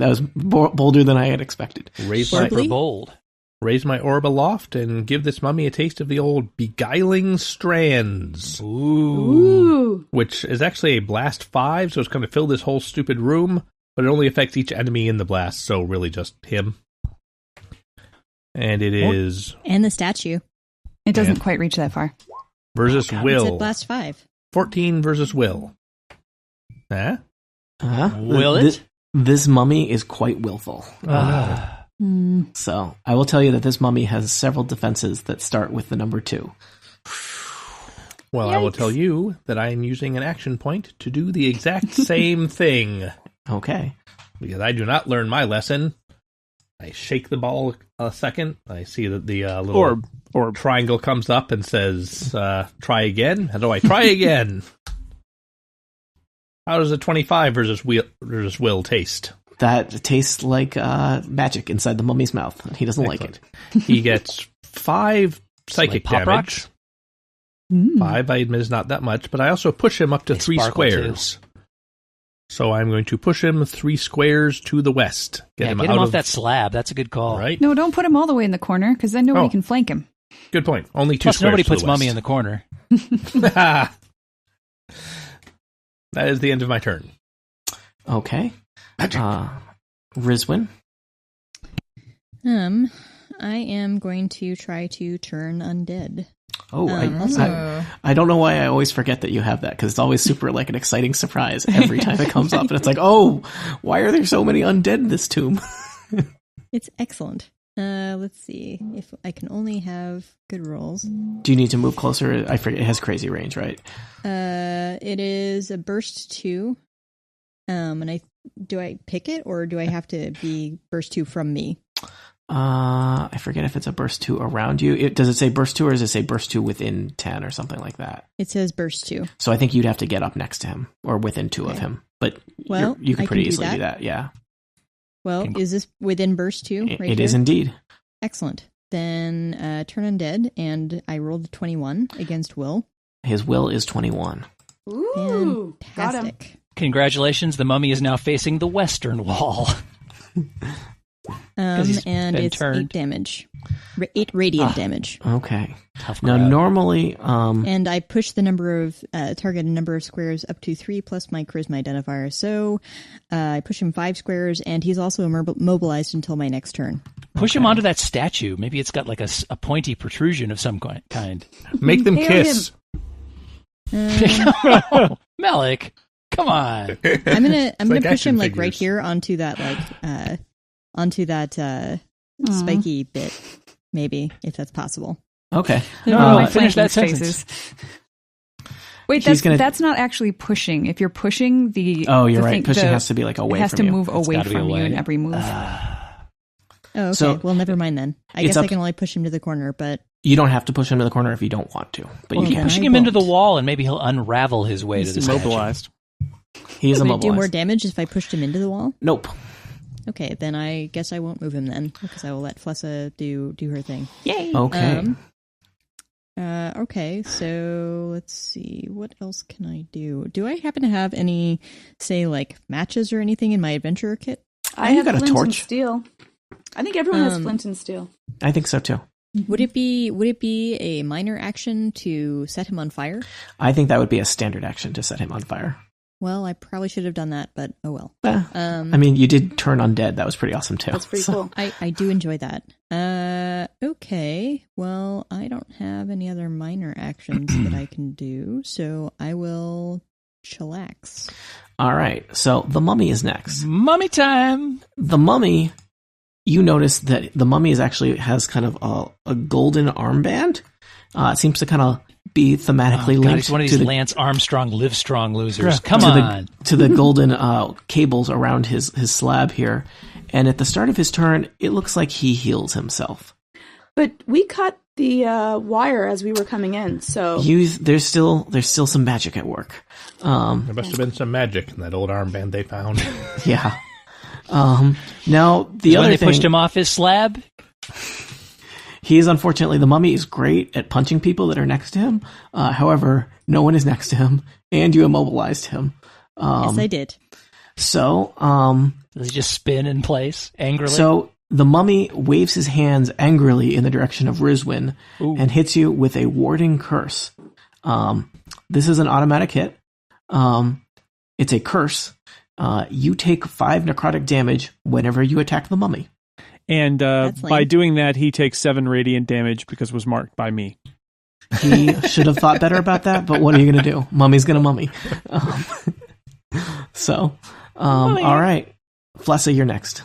was bolder than I had expected. Raise my, Super bold. raise my orb aloft and give this mummy a taste of the old beguiling strands. Ooh. Which is actually a blast 5, so it's going to fill this whole stupid room, but it only affects each enemy in the blast, so really just him. And it is And the statue. It doesn't quite reach that far. versus It's at Will. blast 5. 14 versus Will. Huh? Will it? This mummy is quite willful. Ah. So I will tell you that this mummy has several defenses that start with the number 2. Well, I will tell you that I am using an action point to do the exact same thing. Okay. Because I do not learn my lesson. I shake the ball a second. I see that the little orb triangle comes up and says, try again. How do I try again? How does a 25 versus will taste? That tastes like magic inside the mummy's mouth. He doesn't like it. He gets 5 psychic Pop damage. rocks? 5, I admit, is not that much, but I also push him up to They 3 sparkle, squares. So I'm going to push him 3 squares to the west. Get him off that slab. That's a good call. Right? No, don't put him all the way in the corner, because then nobody can flank him. Good point. Only 2 Plus, squares nobody to the puts Mummy west. in the corner. That is the end of my turn. Okay. Rizwin. I am going to try to turn undead. Oh, I don't know why I always forget that you have that, because it's always super like an exciting surprise every time it comes up. And it's like, oh, why are there so many undead in this tomb? It's excellent. Let's see if I can only have good rolls. Do you need to move closer? I forget. It has crazy range, right? It is a burst 2. And do I pick it, or do I have to be burst 2 from me? I forget if it's a burst 2 around you. Does it say burst 2, or does it say burst 2 within 10 or something like that? It says burst 2. So I think you'd have to get up next to him or within 2 of him. But you can pretty easily do that. Yeah. Well, is this within burst 2? It is indeed. Excellent. Then turn undead, and I rolled a 21 against Will. His will is 21. Ooh, Fantastic. got him. Congratulations, the mummy is now facing the western wall. And it's turned. 8 damage. 8 radiant damage. Okay. Tough Now, crowd. normally... And I push the number of target a number of squares up to 3 plus my charisma identifier. So I push him 5 squares, and he's also mobilized until my next turn. Push him onto that statue. Maybe it's got like a pointy protrusion of some kind. Make them kiss. Malik, come on. I'm gonna like push him action like right figures. here onto that spiky bit, maybe, if that's possible. Okay. My finish that flanking sentence. spaces. Wait, He's that's not actually pushing. If you're pushing the Oh, you're the right. thing- Pushing the- has to be like away it has from to you. move away gotta be from you away. in every move. Oh, okay. So, well, never mind then. I it's guess up- I can only push him to the corner, but You don't have to push him to the corner if you don't want to, but Well, you Keep can. pushing I him into the won't. wall, and maybe he'll unravel his way to He's the statue. immobilized. He is would it do more immobilized. damage if I pushed him into the wall? Nope. Okay, then I guess I won't move him then, because I will let Flessa do her thing. Yay! Okay. Okay, so let's see. What else can I do? Do I happen to have any, say, like, matches or anything in my adventurer kit? I you have got a flint and torch. steel. I think everyone has flint and steel. I think so too. Would it be a minor action to set him on fire? I think that would be a standard action to set him on fire. Well, I probably should have done that, but oh well. I mean, you did turn undead. That was pretty awesome too. That's pretty So- cool. I do enjoy that. Okay. Well, I don't have any other minor actions that I can do, so I will chillax. All right. So the mummy is next. Mummy time! The mummy, you notice that the mummy has kind of a golden armband. It seems to kind of be thematically God, linked he's one of to these the Lance Armstrong live strong losers. Come to on. to the golden cables around his slab here. And at the start of his turn, it looks like he heals himself. But we cut the wire as we were coming in, so There's still some magic at work. There must have been some magic in that old armband they found. Yeah. Now the When other they thing, pushed him off his slab, he is unfortunately the mummy is great at punching people that are next to him. However, no one is next to him, and you immobilized him. Yes, I did. So, does he just spin in place angrily? So the mummy waves his hands angrily in the direction of Rizwin and hits you with a warding curse. This is an automatic hit. It's a curse. You take 5 necrotic damage whenever you attack the mummy. And That's by lame. doing that, he takes 7 radiant damage because it was marked by me. He should have thought better about that, but what are you going to do? Mummy's going to mummy. All right. Flessa, you're next.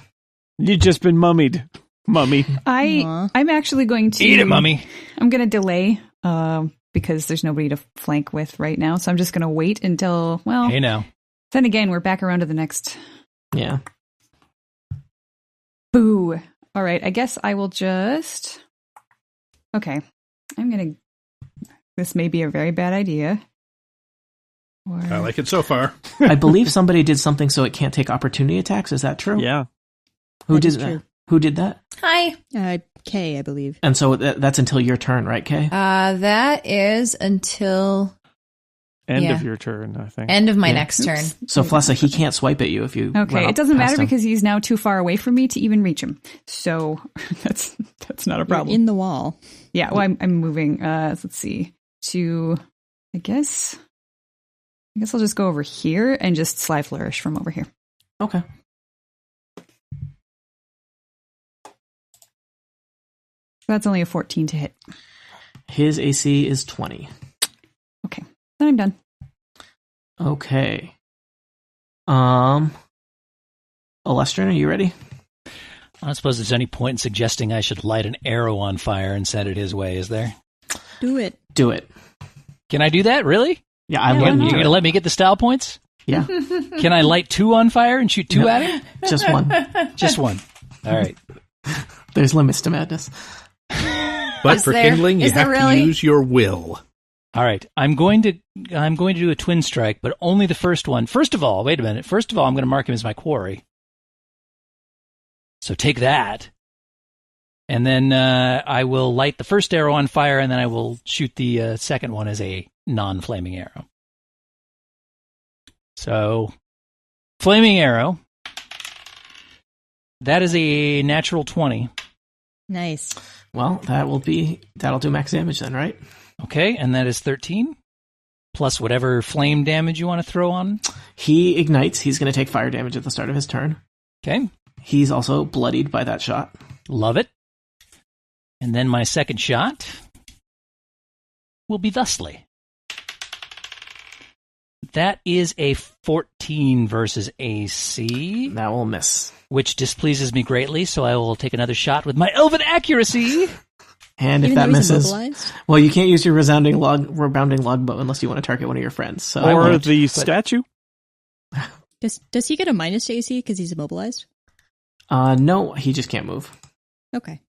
You've just been mummied, mummy. I'm actually going to Eat it, mummy. I'm going to delay because there's nobody to flank with right now. So I'm just going to wait until, well, Hey now. then again, we're back around to the next. Yeah. Boo. All right. I guess I will just. Okay. This may be a very bad idea. Or... I like it so far. I believe somebody did something so it can't take opportunity attacks. Is that true? Yeah. Who That is did true. that? Who did that? Hi. Kay, I believe. And so that's until your turn, right, Kay? That is until End Yeah. of your turn, I think. end of my Yeah. next turn. So Flessa, he can't swipe at you if you. Okay, run up it doesn't past matter him. because he's now too far away from me to even reach him. So that's not a You're problem. in the wall. Yeah, well, I'm moving. Let's see. To, I guess I'll just go over here and just Sly Flourish from over here. Okay. That's only a 14 to hit. His AC is 20. Okay, then I'm done. Okay. Alestrin, are you ready? I don't suppose there's any point in suggesting I should light an arrow on fire and send it his way, is there? Do it. Do it. Can I do that, really? Yeah, I'm Yeah, letting why you You're do going it. to let me get the style points? Yeah, Can I light 2 on fire and shoot 2 No. at him? just one. Just 1. All right. There's limits to madness. But Is for there- kindling, you is there have really? to use your will. All right. I'm going to do a twin strike, but only the first one. First of all, wait a minute. First of all, I'm going to mark him as my quarry. So take that. And then I will light the first arrow on fire, and then I will shoot the second one as a non-flaming arrow. So, flaming arrow. That is a natural 20. Nice. Well, that'll do max damage then, right? Okay, and that is 13. Plus whatever flame damage you want to throw on. He ignites. He's going to take fire damage at the start of his turn. Okay, He's also bloodied by that shot. love it. And then my second shot will be thusly. That is a 14 versus AC, That will miss. which displeases me greatly, so I will take another shot with my elven accuracy. And if Even that though he's misses, immobilized? well, you can't use your rebounding longbow unless you want to target one of your friends. So I Or won't. the statue? Does he get a minus to AC because he's immobilized? No, he just can't move. Okay.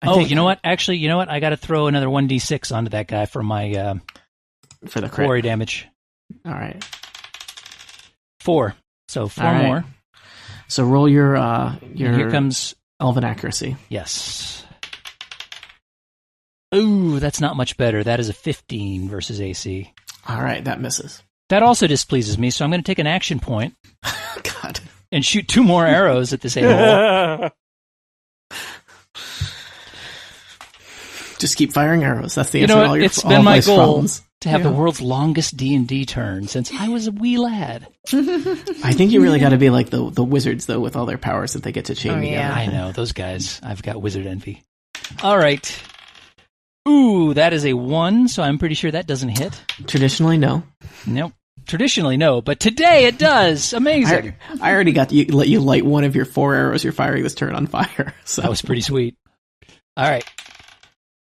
I think You know what? Actually, you know what? I got to throw another 1d6 onto that guy for my for the crit. quarry damage. All right. 4. So 4 All right. more. So roll your And here comes... elven accuracy. Yes. Ooh, that's not much better. That is a 15 versus AC. All right, that misses. That also displeases me, so I'm going to take an action point God. and shoot 2 more arrows at this a-hole. Just keep firing arrows. That's the You answer know to all what? your It's all been of my life's goal problems. to have the Yeah. world's longest D&D turn since I was a wee lad. I think you really got to be like the wizards though, with all their powers that they get to chain Oh, together. yeah. I know, those guys. I've got wizard envy. All right. Ooh, that is a 1, so I'm pretty sure that doesn't hit. Traditionally, no. Nope. Traditionally, no, but today it does. Amazing. I already got you. Let you light one of your 4 arrows you're firing this turn on fire. So That was pretty sweet. All right.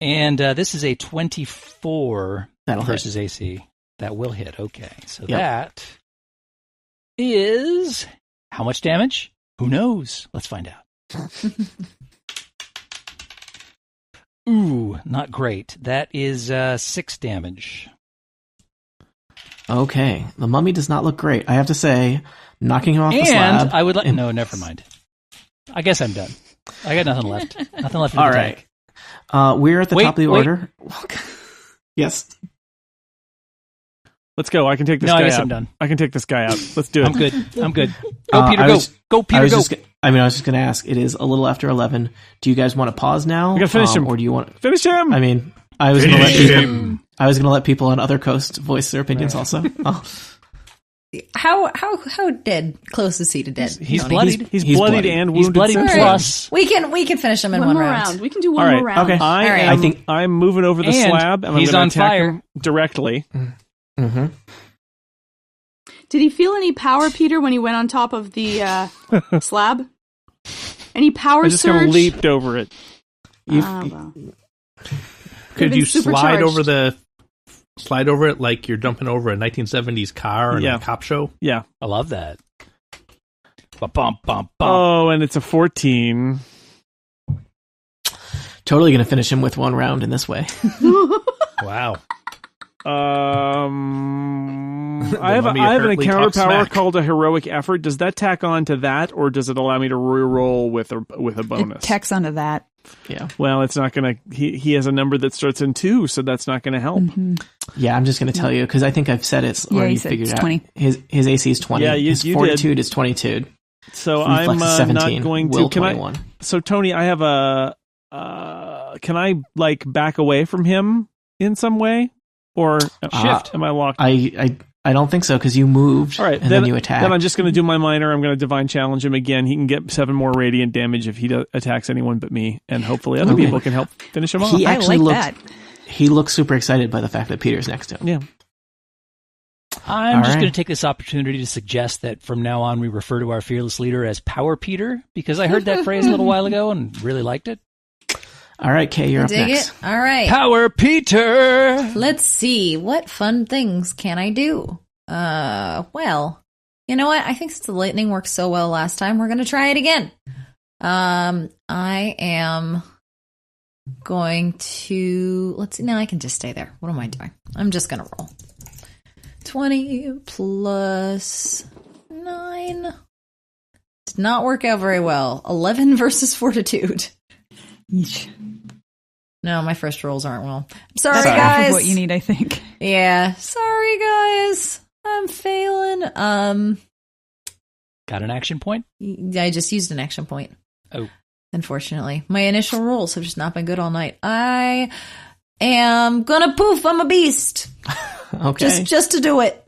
And this is a 24 That'll hit. versus AC. That will hit. Okay. So Yep. that is how much damage? Who knows? Let's find out. Ooh, not great. That is 6 damage. Okay, the mummy does not look great. I have to say, knocking him off the And slab. I would like... No, never mind. I guess I'm done. I got nothing left. Nothing left in the All tank. right. We're at the Wait, top of the wait. order. Yes. Let's go. I can take this No, I guy guess out. I'm done. I can take this guy out. Let's do it. I'm good. I'm good. Go, Peter, I go. was- Go, I Peter, was go. just. I was just going to ask. It is a little after 11. Do you guys want to pause now? We gotta finish him. Or do you want? Finish him! I mean, I was going to let Finish people. him. I was going to let people on other coasts voice their opinions also. Oh. How dead? Close is he to dead? He's Tony? bloodied. He's He's bloodied bloody. and He's wounded. bloodied separately. plus. We can finish him in One one more round. round. We can do one All right. more round. Okay. I All right. am, I think- I'm moving over the And slab, and he's I'm going on to attack fire. him directly. Mm-hmm. Did he feel any power, Peter, when he went on top of the slab? Any power I just kind surge? of leaped over it. You've, Ah, well. Could you slide supercharged. slide over it like you're jumping over a 1970s car in a cop show? Yeah. I love that. Bump, bump, bump. Oh, and it's a 14. Totally going to finish him with one round in this way. Wow. I have an encounter power called a heroic effort. Does that tack on to that, or does it allow me to reroll with a bonus? It tacks onto that. Yeah. Well, it's not going to. He has a number that starts in 2, so that's not going to help. Mm-hmm. Yeah, I'm just going to tell you because I think I've said it's already figured out. 20. His AC is 20. Yeah, his fortitude is 22. So Reflex I'm is 17. not going to. Will Can 21. So Tony, I have a. Can I back away from him in some way, or shift? Am I locked? I don't think so because you moved. All right, and then you attacked. Then I'm just going to do my minor. I'm going to divine challenge him again. He can get 7 more radiant damage if he attacks anyone but me, and hopefully other people can help finish him off. He actually I like looks. that. He looks super excited by the fact that Peter's next to him. Yeah. I'm just right. going to take this opportunity to suggest that from now on we refer to our fearless leader as Power Peter, because I heard that phrase a little while ago and really liked it. All right, Kay, you're up Dig next. it? All right. Power Peter! Let's see. What fun things can I do? Well, you know what? I think since the lightning worked so well last time, we're going to try it again. I am going to... Let's see. No, I can just stay there. What am I doing? I'm just going to roll. 20 plus 9. Did not work out very well. 11 versus fortitude. Yeesh. No, my first rolls aren't well. I'm sorry, That's half guys. of what you need, I think. Yeah, sorry, guys. I'm failing. Got an action point? I just used an action point. Oh. Unfortunately. My initial rolls have just not been good all night. I am gonna poof. I'm a beast. Okay. Just to do it.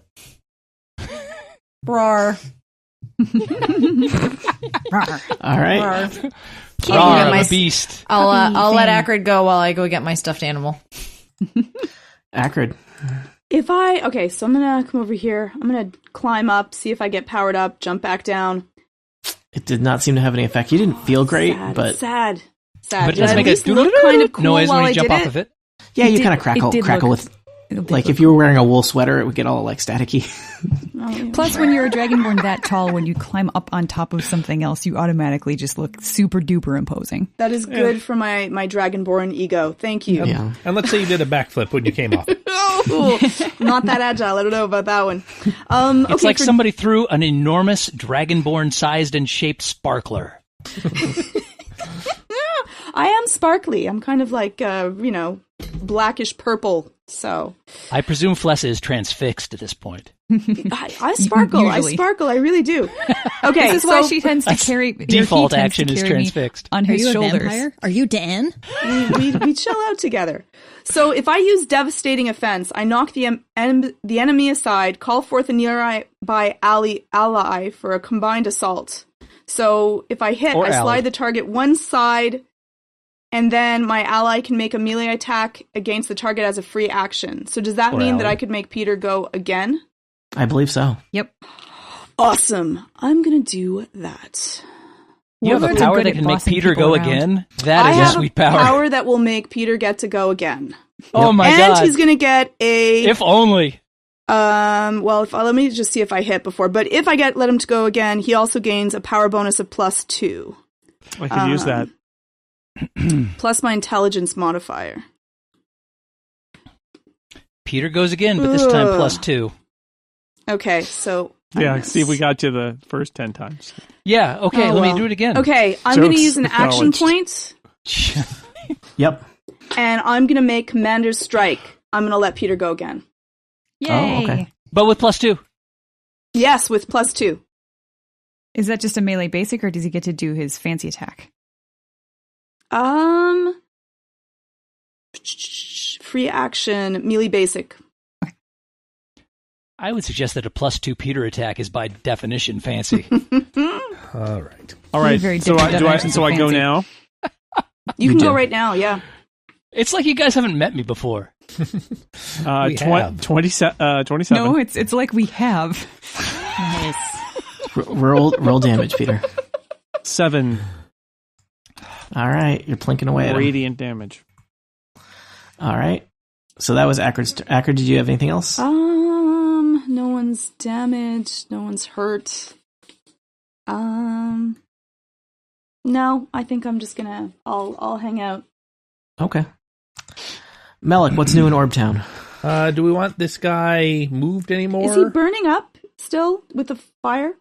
Rawr. All right. Rawr. I'm a beast. I'll let Acrid go while I go get my stuffed animal. Acrid. So I'm gonna come over here. I'm gonna climb up, see if I get powered up, jump back down. It did not seem to have any effect. You didn't feel great, but sad. But it Did does I make at a least look kind of cool noise while when I you jump did off it? of it. yeah, you did- kind of it did crackle look- with. It did Like look- if you were wearing a wool sweater, it would get all like staticky. Plus, when you're a dragonborn that tall, when you climb up on top of something else, you automatically just look super duper imposing. That is good for my Dragonborn ego. Thank you. Yeah. And let's say you did a backflip when you came off. Not that agile. I don't know about that one. It's like somebody threw an enormous dragonborn-sized and shaped sparkler. I am sparkly. I'm kind of like, blackish purple. So I presume Flessa is transfixed at this point. I sparkle. Usually. I sparkle. I really do. Okay. This is why she tends to carry... Default or he tends action to is carry me transfixed. on Are his you a shoulders. vampire? Are you Dan? we chill out together. So if I use devastating offense, I knock the enemy aside, call forth a nearby ally for a combined assault. So if I hit, Or I ally. slide the target one side, and then my ally can make a melee attack against the target as a free action. So does that Or mean that ally. I could make Peter go again? I believe so. Yep. Awesome. I'm going to do that. You have a Warlords are power good that at can make bossing Peter people go around. again? That I is have a sweet a power. power that will make Peter get to go again. Oh my and god. he's going to get a... If only. Let me just see if I hit before. But if I let him to go again, he also gains a power bonus of +2. I could use that. Plus my intelligence modifier. Peter goes again, but this time Ugh. +2. Okay, so... I Yeah, miss. see if we got you the first 10 times. Yeah, okay, Oh, let well. me do it again. Okay, I'm going to Jokes use an action acknowledged. point, Yep. and I'm going to make Commander's Strike. I'm going to let Peter go again. Yay! Oh, okay. But with +2. Yes, with +2. Is that just a melee basic, or does he get to do his fancy attack? Free action, melee basic. I would suggest that a +2 Peter attack is by definition fancy. All right. All right. Very So different I definitions of go fancy. now. You can do. go right now, yeah. It's like you guys haven't met me before. We have. 27. No, it's like we have. Roll damage, Peter. 7 All right, you're plinking away at him. radiant damage. All right. So that was Akrid's. Akrid, did you have anything else? No one's damaged. No one's hurt. No, I think I'm just gonna. I'll hang out. Okay. Melik, what's new in Orbtown? Do we want this guy moved anymore? Is he burning up still with the fire?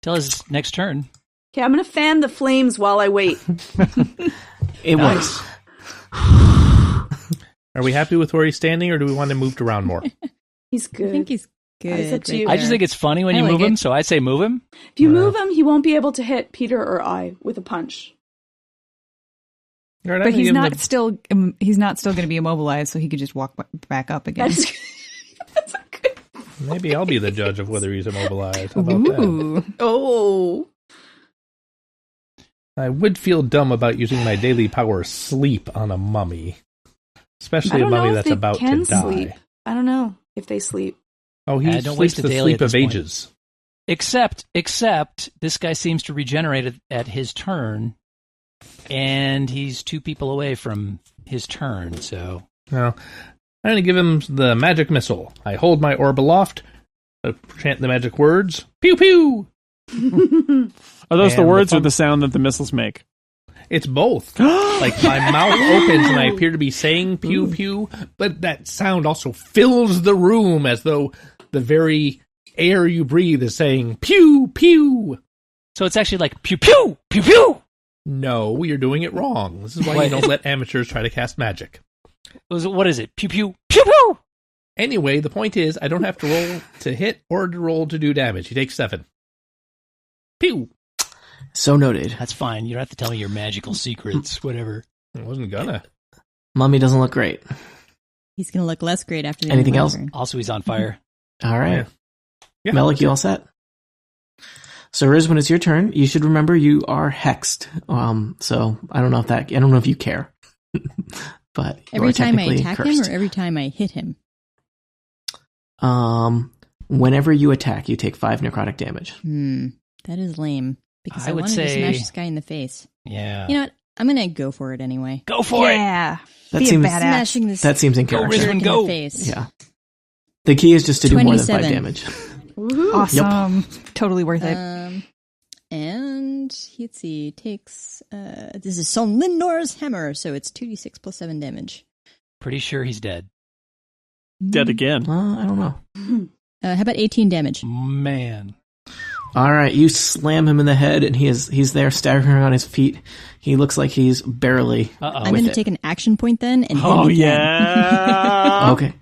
Till his next turn. Okay, I'm gonna fan the flames while I wait. It works. Are we happy with where he's standing, or do we want him moved around more? He's good. I think he's good. I said to you. I just think it's funny when you move him, so I say move him. If you move him, he won't be able to hit Peter or I with a punch. All right, But he's not the- still going to be immobilized, so he could just walk back up again. That's a good. Maybe I'll be the judge of whether he's immobilized. How about that? Ooh. Oh. I would feel dumb about using my daily power sleep on a mummy. Especially a mummy that's about to die. Sleep. I don't know if they sleep. Oh, he don't sleeps waste a the daily sleep at of this point. ages. Except this guy seems to regenerate at his turn, and he's 2 people away from his turn, so... Well, I'm going to give him the magic missile. I hold my orb aloft, chant the magic words, pew pew! Are those the And words the or the sound that the missiles make? It's both. Like, my mouth opens and I appear to be saying pew pew, but that sound also fills the room as though the very air you breathe is saying pew pew. So it's actually like pew pew, pew pew! No, you're doing it wrong. This is why you don't let amateurs try to cast magic. What is it? Pew pew, pew pew! Anyway, the point is, I don't have to roll to hit or to roll to do damage. He takes 7. Pew! So noted. That's fine. You don't have to tell me your magical secrets, whatever. I wasn't gonna. Mummy doesn't look great. He's going to look less great after the Anything end of my else? turn. Also, he's on fire. All right. Yeah. Melik, you all set? So Riz, when it's your turn, you should remember you are hexed. So I don't know if you care. But you Every are time I technically attack cursed. him or every time I hit him? Whenever you attack, you take 5 necrotic damage. That is lame. Because I I would wanted to say- smash this guy in the face. Yeah. You know what? I'm going to go for it anyway. Go for it! Yeah. That Be seems- a badass. Smashing this That seems in Go, character. Rizwan, jerk in go. the face. Yeah. The key is just to do more than 5 27. damage. Awesome. Totally worth it. And let's see, takes this is Son Lindor's hammer, so it's 2d6 plus 7 damage. Pretty sure he's dead. Dead again. I don't know. How about 18 damage? Man. All right, you slam him in the head, and he's there staggering on his feet. He looks like he's barely. Uh-oh. I'm going to take an action point then and hit Oh, him again. yeah. Okay.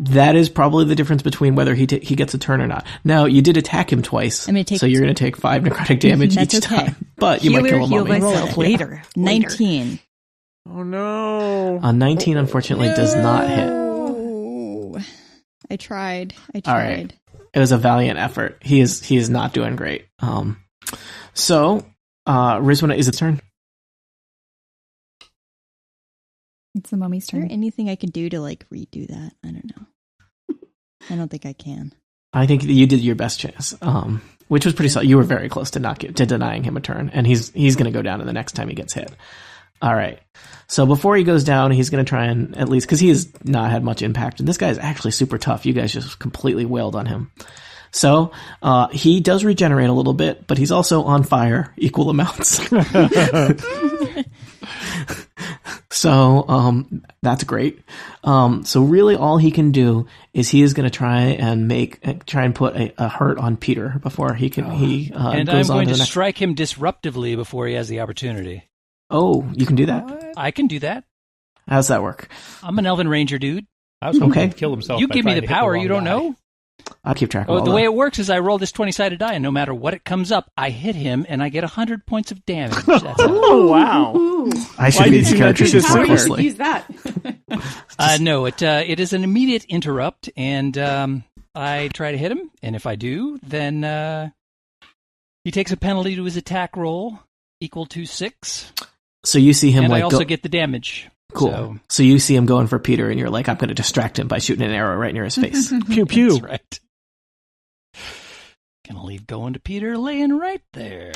That is probably the difference between whether he gets a turn or not. Now, you did attack him twice, I'm gonna take- so you're going to take 5 necrotic damage That's each okay. time. But you might kill a Heal mummy. myself later. 19. Oh, no. 19, unfortunately, does not hit. Oh, I tried. All right. It was a valiant effort. He is not doing great. So, Rizwan, is it turn? It's the mummy's Is there turn. anything I could do to redo that? I don't know. I don't think I can. I think you did your best chance, which was pretty solid. You were very close to denying him a turn, and he's going to go down the next time he gets hit. All right. So before he goes down, he's going to try and at least, because he has not had much impact, and this guy is actually super tough. You guys just completely wailed on him. So he does regenerate a little bit, but he's also on fire, equal amounts. So that's great. So really all he can do is he is going to try and put a hurt on Peter before he can, and goes I'm on going to to the next. strike him disruptively before he has the opportunity. Oh, you can do that? I can do that. How's that work? I'm an Elven Ranger, dude. I was hoping Okay. he'd kill himself. You by give me trying the to hit power. wrong You don't guy. know? I'll keep track of all The that. way it works is I roll this 20-sided die, and no matter what it comes up, I hit him, and I get 100 points of damage. That's it. Oh, wow. Ooh. I should Why be did these you not characters do used this more How are sooner? you closely. use that? No, it is an immediate interrupt, and I try to hit him, and if I do, then he takes a penalty to his attack roll equal to 6, So you see him and I like also go, get the damage. cool. So you see him going for Peter, and you're like, I'm going to distract him by shooting an arrow right near his face. Pew, pew. That's right. Gonna leave going to Peter laying right there.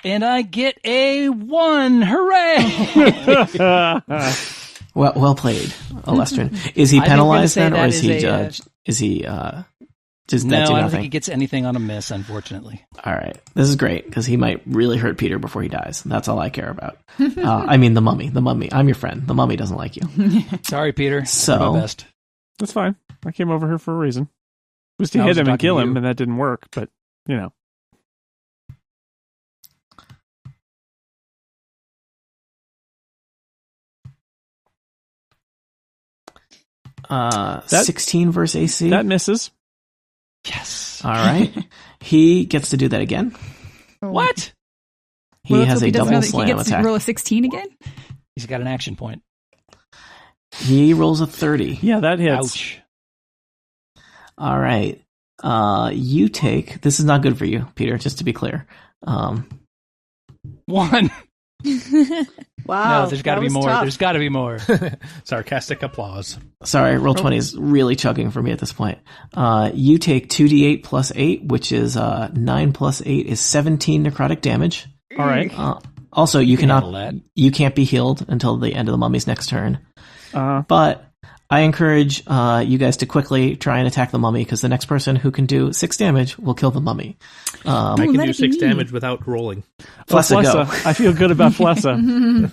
And I get a 1. Hooray! Well played, Alestrin. Is he I think we're gonna penalized say then, or that is he is a, judged? Is he just No, that do I don't nothing? think he gets anything on a miss, unfortunately. All right, this is great because he might really hurt Peter before he dies. That's all I care about. I mean, the mummy. I'm your friend. The mummy doesn't like you. Sorry, Peter. So- I'll do my best. That's fine. I came over here for a reason. Was to I hit was him and talking kill to him, you. and that didn't work. But you know, That- 16 versus AC. that misses. Yes. All right, he gets to do that again. What? He Well, let's has hope a he doesn't double know that slam he gets attack. to roll a 16 again. He's got an action point. He rolls a 30. Yeah, that hits. Ouch. All right. You take. This is not good for you, Peter. Just to be clear. 1. Wow. No, there's got to that be was more. tough. There's got to be more. Sarcastic applause. Sorry, roll 20 is really chugging for me at this point. You take 2d8 plus 8, which is 9 plus 8 is 17 necrotic damage. All right. Also, you can cannot. handle that. You can't be healed until the end of the mummy's next turn. Uh, But I encourage you guys to quickly try and attack the mummy because the next person who can do 6 damage will kill the mummy. I can let do it be 6 me. damage without rolling. Flessa, go. I feel good about Flessa.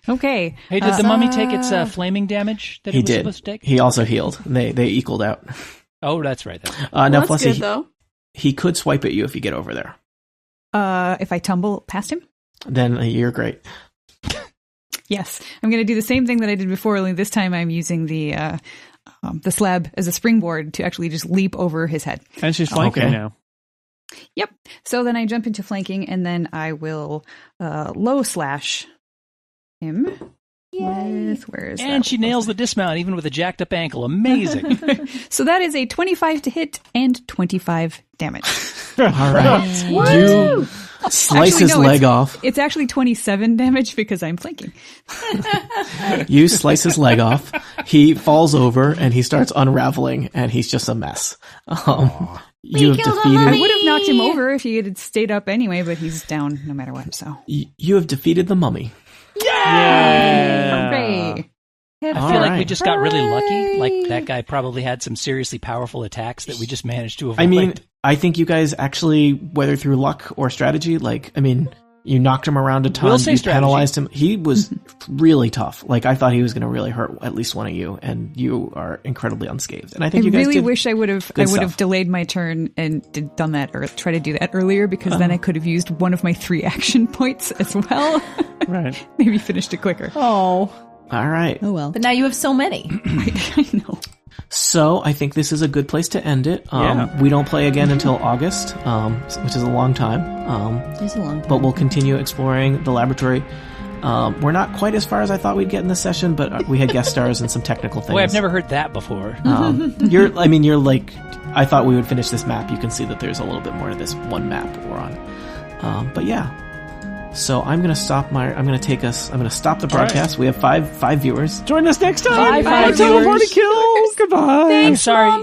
Okay. Hey, did the mummy take its flaming damage that He it was did. supposed to take? He also healed. They equaled out. Oh, that's right. Now, That's plus good, though. he could swipe at you if you get over there. If I tumble past him? Then you're great. Yes. I'm going to do the same thing that I did before, only this time I'm using the slab as a springboard to actually just leap over his head. And she's flanking Okay. now. Yep. So then I jump into flanking, and then I will low slash him. With, where is And that? she nails the dismount even with a jacked up ankle. Amazing. So that is a 25 to hit and 25 damage. All right. You slice Actually, his no, leg off. It's actually 27 damage because I'm flanking. You slice his leg off. He falls over and he starts unraveling, and he's just a mess. You have I defeated. would have knocked him over if he had stayed up anyway, but he's down no matter what. So You have defeated the mummy. Yeah. hooray! I All feel like we right. just got really lucky. Like that guy probably had some seriously powerful attacks that we just managed to avoid. I mean, I think you guys actually, whether through luck or strategy, you knocked him around a ton. We'll say You strategy. penalized him. He was really tough. Like, I thought he was going to really hurt at least one of you, and you are incredibly unscathed. And I I think you guys really did wish I would have good have stuff. delayed my turn and done that or try to do that earlier because then I could have used one of my 3 action points as well. Right. Maybe finished it quicker. Oh, All right. Oh well. but now you have so many. I know. So I think this is a good place to end it. Yeah. We don't play again until August, which is a long time. It's a long time. But we'll continue exploring the laboratory. We're not quite as far as I thought we'd get in this session, but we had guest stars and some technical things. boy, I've never heard that before. You're like, I thought we would finish this map. You can see that there's a little bit more to this one map we're on. But yeah. So I'm gonna stop the broadcast. We have five viewers. Join us next time. Bye, Until viewers. Party Kill. Goodbye. I'm sorry.